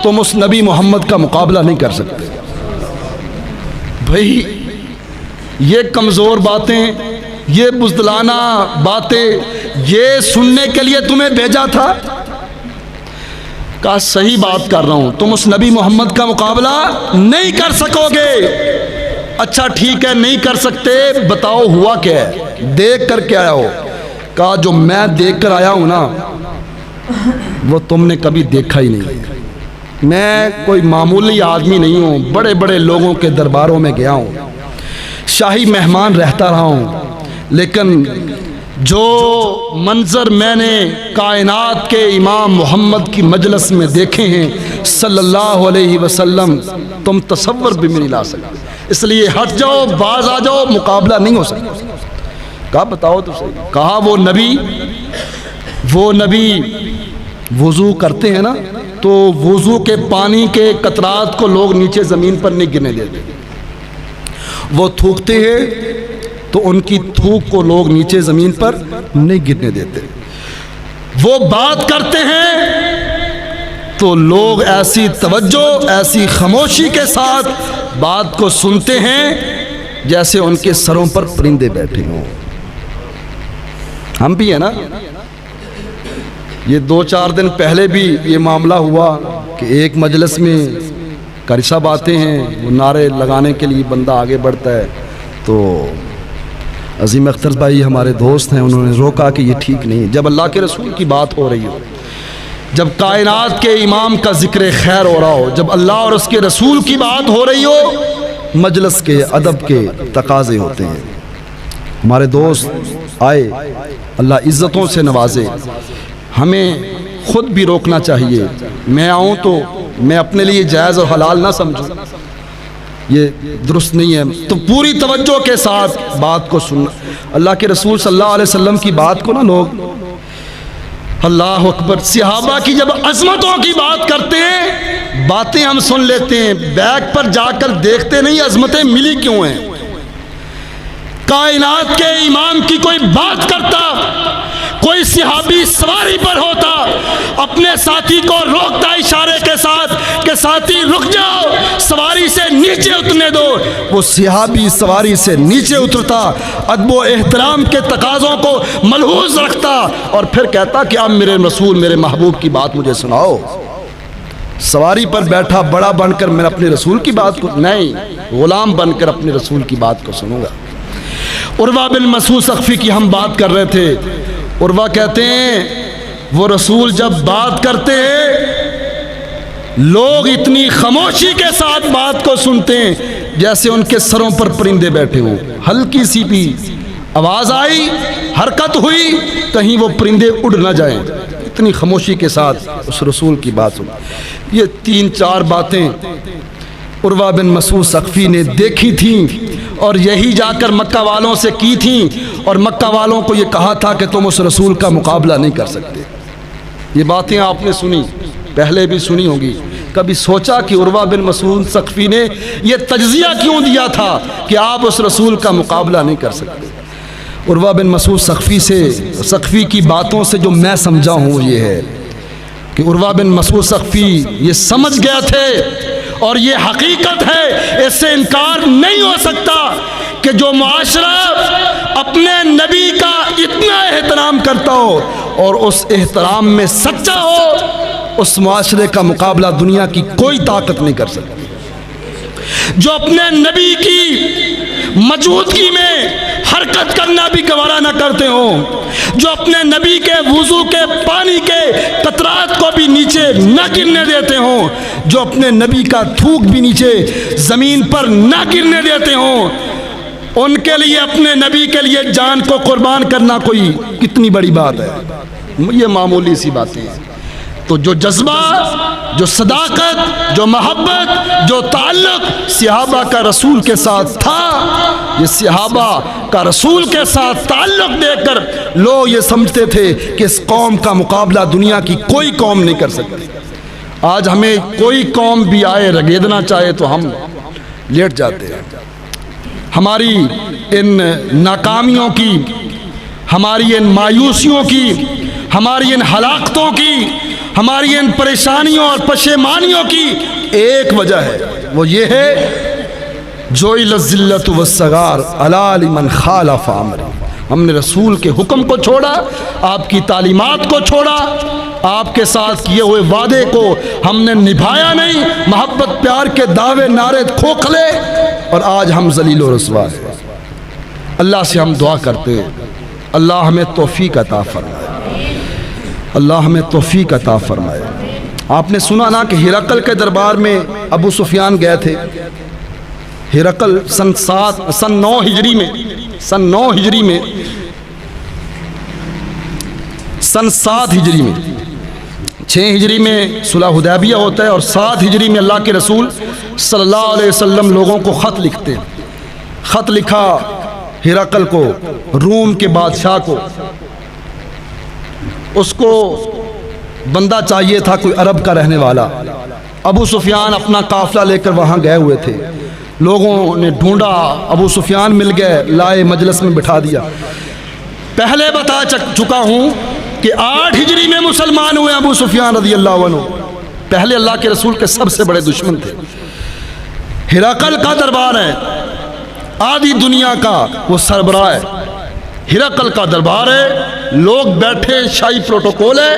تم اس نبی محمد کا مقابلہ نہیں کر سکتے۔ بھائی یہ کمزور باتیں، یہ بزدلانہ باتیں، یہ سننے کے لیے تمہیں بھیجا تھا؟ کہا صحیح بات کر رہا ہوں، تم اس نبی محمد کا مقابلہ نہیں کر سکو گے۔ اچھا ٹھیک ہے نہیں کر سکتے، بتاؤ ہوا کیا ہے، دیکھ کر کے آیا ہو؟ کہا جو میں دیکھ کر آیا ہوں نا وہ تم نے کبھی دیکھا ہی نہیں۔ میں کوئی معمولی آدمی نہیں ہوں، بڑے بڑے لوگوں کے درباروں میں گیا ہوں، شاہی مہمان رہتا رہا ہوں، لیکن جو منظر میں نے کائنات کے امام محمد کی مجلس میں دیکھے ہیں صلی اللہ علیہ وسلم، تم تصور بھی نہیں لا سکتے، اس لیے ہٹ جاؤ، باز آ جاؤ، مقابلہ نہیں ہو سکتا۔ کہا بتاؤ تو صحیح۔ کہا وہ نبی وضو کرتے ہیں نا تو وضو کے پانی کے قطرات کو لوگ نیچے زمین پر نہیں گرنے دیتے، وہ تھوکتے ہیں تو ان کی تھوک کو لوگ نیچے زمین پر نہیں گرنے دیتے، وہ بات کرتے ہیں تو لوگ ایسی توجہ، ایسی خاموشی کے ساتھ بات کو سنتے ہیں جیسے ان کے سروں پر پرندے بیٹھے ہوں۔ ہم بھی ہیں نا، یہ 2-4 دن پہلے بھی یہ معاملہ ہوا کہ ایک مجلس میں قاری صاحب آتے ہیں، وہ نعرے لگانے کے لیے بندہ آگے بڑھتا ہے تو عظیم اختر بھائی ہمارے دوست ہیں، انہوں نے روکا کہ یہ ٹھیک نہیں۔ جب اللہ کے رسول کی بات ہو رہی ہو، جب کائنات کے امام کا ذکر خیر ہو رہا ہو، جب اللہ اور اس کے رسول کی بات ہو رہی ہو، مجلس کے ادب کے تقاضے ہوتے ہیں۔ ہمارے دوست آئے، اللہ عزتوں سے نوازے، ہمیں خود بھی روکنا چاہیے۔ میں آؤں تو میں اپنے لیے جائز اور حلال نہ سمجھوں، یہ درست نہیں ہے، تو پوری توجہ کے ساتھ بات کو سننا۔ اللہ کے رسول صلی اللہ علیہ وسلم کی بات کو نا لوگ اللہ اکبر، صحابہ کی جب عظمتوں کی بات کرتے ہیں باتیں ہم سن لیتے ہیں، بیک پر جا کر دیکھتے نہیں عظمتیں ملی کیوں ہیں۔ کائنات کے امام کی کوئی بات کرتا، کوئی صحابی سواری پر ہوتا، اپنے ساتھی کو روکتا اشارے کے ساتھ کہ ساتھی رک جاؤ، سواری سے نیچے اترنے دو، وہ صحابی سواری سے نیچے اترتا، ادب و احترام کے تقاضوں کو ملحوظ رکھتا اور پھر کہتا کہ اب میرے رسول، میرے محبوب کی بات مجھے سناؤ۔ سواری پر بیٹھا بڑا بن کر میں اپنے رسول کی بات کو نہیں، غلام بن کر اپنے رسول کی بات کو سنوں گا۔ عروہ بن مسعود ثقفی کی ہم بات کر رہے تھے، عروہ کہتے ہیں وہ رسول جب بات کرتے ہیں لوگ اتنی خاموشی کے ساتھ بات کو سنتے ہیں جیسے ان کے سروں پر پرندے بیٹھے ہوں، ہلکی سی بھی آواز آئی، حرکت ہوئی، کہیں وہ پرندے اڑ نہ جائیں، اتنی خاموشی کے ساتھ اس رسول کی بات سن۔ یہ 3-4 باتیں عروہ بن مسعود ثقفی نے دیکھی تھیں اور یہی جا کر مکہ والوں سے کی تھیں، اور مکہ والوں کو یہ کہا تھا کہ تم اس رسول کا مقابلہ نہیں کر سکتے۔ یہ باتیں آپ نے سنی، پہلے بھی سنی ہوگی، کبھی سوچا کہ عروہ بن مسعود ثقفی نے یہ تجزیہ کیوں دیا تھا کہ آپ اس رسول کا مقابلہ نہیں کر سکتے؟ عروہ بن مسعود ثقفی کی باتوں سے جو میں سمجھا ہوں یہ ہے کہ عروہ بن مسعود ثقفی یہ سمجھ گیا تھے، اور یہ حقیقت ہے، اس سے انکار نہیں ہو سکتا کہ جو معاشرہ اپنے نبی کا اتنا احترام کرتا ہو اور اس احترام میں سچا ہو، اس معاشرے کا مقابلہ دنیا کی کوئی طاقت نہیں کر سکتی۔ جو اپنے نبی کی موجودگی میں حرکت کرنا بھی گوارا نہ کرتے ہوں، جو اپنے نبی کے وضو کے پانی کے قطرات کو بھی نیچے نہ گرنے دیتے ہوں، جو اپنے نبی کا تھوک بھی نیچے زمین پر نہ گرنے دیتے ہوں، ان کے لیے اپنے نبی کے لیے جان کو قربان کرنا کوئی کتنی بڑی بات ہے، یہ معمولی سی باتیں ہیں۔ تو جو جذبہ، جو صداقت، جو محبت، جو تعلق صحابہ کا رسول کے ساتھ تھا، یہ صحابہ کا رسول کے ساتھ تعلق دیکھ کر لوگ یہ سمجھتے تھے کہ اس قوم کا مقابلہ دنیا کی کوئی قوم نہیں کر سکتی۔ آج ہمیں کوئی قوم بھی آئے رگیدنا چاہے تو ہم لیٹ جاتے ہیں۔ ہماری ان ناکامیوں کی، ہماری ان مایوسیوں کی، ہماری ان ہلاکتوں کی، ہماری ان پریشانیوں اور پشیمانیوں کی ایک وجہ ہے، وہ یہ ہے جوئل الذلۃ والصغار علی لمن خالف امری۔ ہم نے رسول کے حکم کو چھوڑا، آپ کی تعلیمات کو چھوڑا، آپ کے ساتھ کیے ہوئے وعدے کو ہم نے نبھایا نہیں، محبت پیار کے دعوے نعرے کھوکھلے، اور آج ہم ذلیل و رسوا ہیں۔ اللہ سے ہم دعا کرتے ہیں اللہ ہمیں توفیق عطا فرمائے، اللہ ہمیں توفیق عطا فرمائے۔ آپ نے سنا نا کہ ہرقل کے دربار میں ابو سفیان گئے تھے۔ ہرقل سن 9 ہجری میں، سن 7 ہجری میں، 6 ہجری میں صلح حدیبیہ ہوتا ہے، اور 7 ہجری میں اللہ کے رسول صلی اللہ علیہ وسلم لوگوں کو خط لکھتے ہیں۔ خط لکھا ہرقل کو، روم کے بادشاہ کو۔ اس کو بندہ چاہیے تھا کوئی عرب کا رہنے والا۔ ابو سفیان اپنا قافلہ لے کر وہاں گئے ہوئے تھے، لوگوں نے ڈھونڈا، ابو سفیان مل گئے، لائے مجلس میں بٹھا دیا۔ پہلے بتا چکا ہوں کہ 8 ہجری میں مسلمان ہوئے ابو سفیان رضی اللہ عنہ، پہلے اللہ کے رسول کے سب سے بڑے دشمن تھے۔ ہرقل کا دربار ہے، آدھی دنیا کا وہ سربراہ ہے، ہرقل کا دربار ہے، لوگ بیٹھے، شاہی پروٹوکول ہے،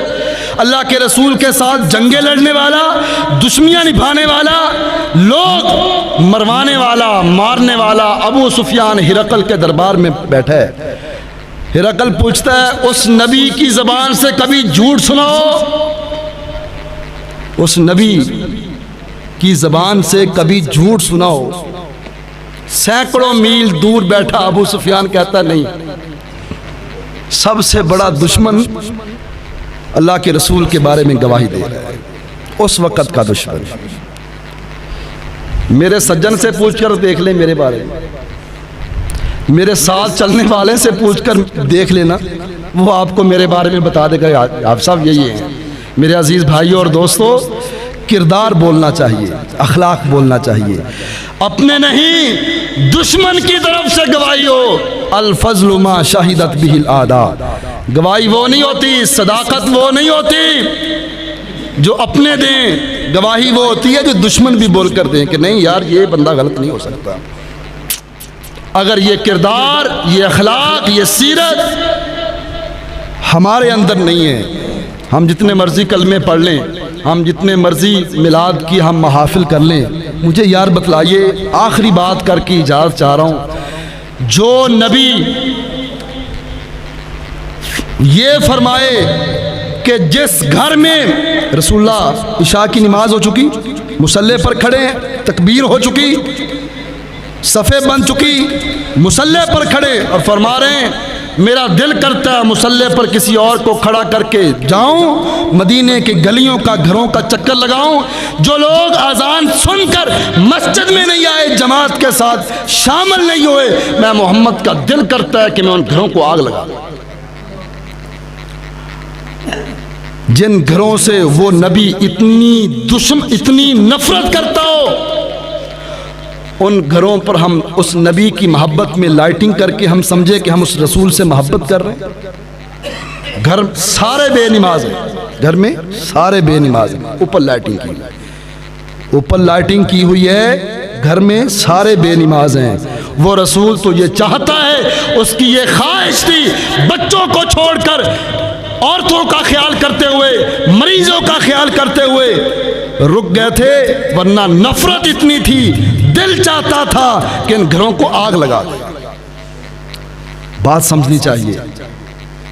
اللہ کے رسول کے ساتھ جنگیں لڑنے والا، دشمنیاں نبھانے والا، لوگ مروانے والا، مارنے والا ابو سفیان ہرقل کے دربار میں بیٹھا ہے۔ ہرقل پوچھتا ہے اس نبی کی زبان سے کبھی جھوٹ سناؤ، اس نبی کی زبان سے کبھی جھوٹ سناؤ۔ سینکڑوں میل دور بیٹھا ابو سفیان کہتا نہیں، سب سے بڑا دشمن اللہ کے رسول کے بارے میں گواہی دے رہا ہے، اس وقت کا دشمن۔ میرے سجن سے پوچھ کر دیکھ لیں میرے بارے میں، میرے ساتھ چلنے والے سے پوچھ کر دیکھ لینا، وہ آپ کو میرے بارے میں بتا دے گا آپ صاحب یہی ہیں۔ میرے عزیز بھائیوں اور دوستو، کردار بولنا چاہیے، اخلاق بولنا چاہیے، اپنے نہیں دشمن کی طرف سے گواہی ہو۔ الفضل ما شہدت بہ الاعداء، گواہی وہ نہیں ہوتی، صداقت وہ نہیں ہوتی جو اپنے دیں، گواہی وہ ہوتی ہے جو دشمن بھی بول کر دیں کہ نہیں یار یہ بندہ غلط نہیں ہو سکتا۔ اگر یہ کردار، یہ اخلاق، یہ سیرت ہمارے اندر نہیں ہے، ہم جتنے مرضی کلمے پڑھ لیں، ہم جتنے مرضی میلاد کی ہم محافل کر لیں، مجھے یار بتلائیے، آخری بات کر کے اجازت چاہ رہا ہوں، جو نبی یہ فرمائے کہ جس گھر میں رسول اللہ عشاء کی نماز ہو چکی، مصلی پر کھڑے ہیں، تکبیر ہو چکی، صفیں بن چکی، مصلی پر کھڑے اور فرما رہے ہیں میرا دل کرتا ہے مصلی پر کسی اور کو کھڑا کر کے جاؤں، مدینے کے گلیوں کا گھروں کا چکر لگاؤں۔ جو لوگ اذان سن کر مسجد میں نہیں آئے، جماعت کے ساتھ شامل نہیں ہوئے، میں محمد کا دل کرتا ہے کہ میں ان گھروں کو آگ لگا دوں۔ جن گھروں سے وہ نبی اتنی نفرت کرتا ہو، ان گھروں پر ہم اس نبی کی محبت میں لائٹنگ کر کے ہم سمجھے کہ ہم اس رسول سے محبت کر رہے ہیں۔ گھر سارے بے نماز ہیں، گھر میں سارے بے نماز ہیں، اوپر لائٹنگ کی، اوپر لائٹنگ کی ہوئی ہے، گھر میں سارے بے نماز ہیں۔ وہ رسول تو یہ چاہتا ہے، اس کی یہ خواہش تھی، بچوں کو چھوڑ کر عورتوں کا خیال کرتے ہوئے، مریضوں کا خیال کرتے ہوئے رک گئے تھے، ورنہ نفرت اتنی تھی، دل چاہتا تھا کہ ان گھروں کو آگ لگا دے۔ بات سمجھنی چاہیے،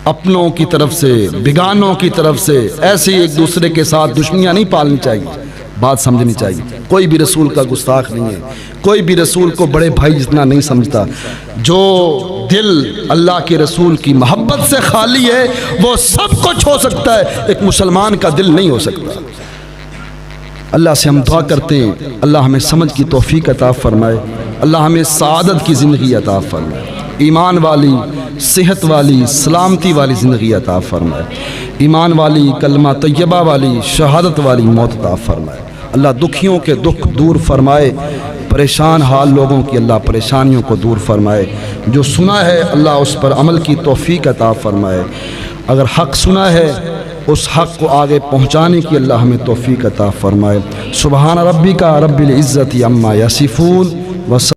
اپنوں کی طرف سے، بیگانوں کی طرف سے ایسے ایک دوسرے کے ساتھ دشمنیاں نہیں پالنی چاہیے۔ بات سمجھنی چاہیے. کوئی بھی رسول کا گستاخ نہیں ہے, کوئی بھی رسول کو بڑے بھائی جتنا نہیں سمجھتا. جو دل اللہ کے رسول کی محبت سے خالی ہے وہ سب کچھ ہو سکتا ہے, ایک مسلمان کا دل نہیں ہو سکتا. اللہ سے ہم دعا کرتے ہیں اللہ ہمیں سمجھ کی توفیق عطا فرمائے, اللہ ہمیں سعادت کی زندگی عطا فرمائے, ایمان والی, صحت والی, سلامتی والی زندگی عطا فرمائے, ایمان والی, کلمہ طیبہ والی, شہادت والی موت عطا فرمائے. اللہ دکھیوں کے دکھ دور فرمائے, پریشان حال لوگوں کی اللہ پریشانیوں کو دور فرمائے. جو سنا ہے اللہ اس پر عمل کی توفیق عطا فرمائے. اگر حق سنا ہے اس حق کو آگے پہنچانے کی اللہ ہمیں توفیق عطا فرمائے. سبحان ربک رب العزت عما یصفون.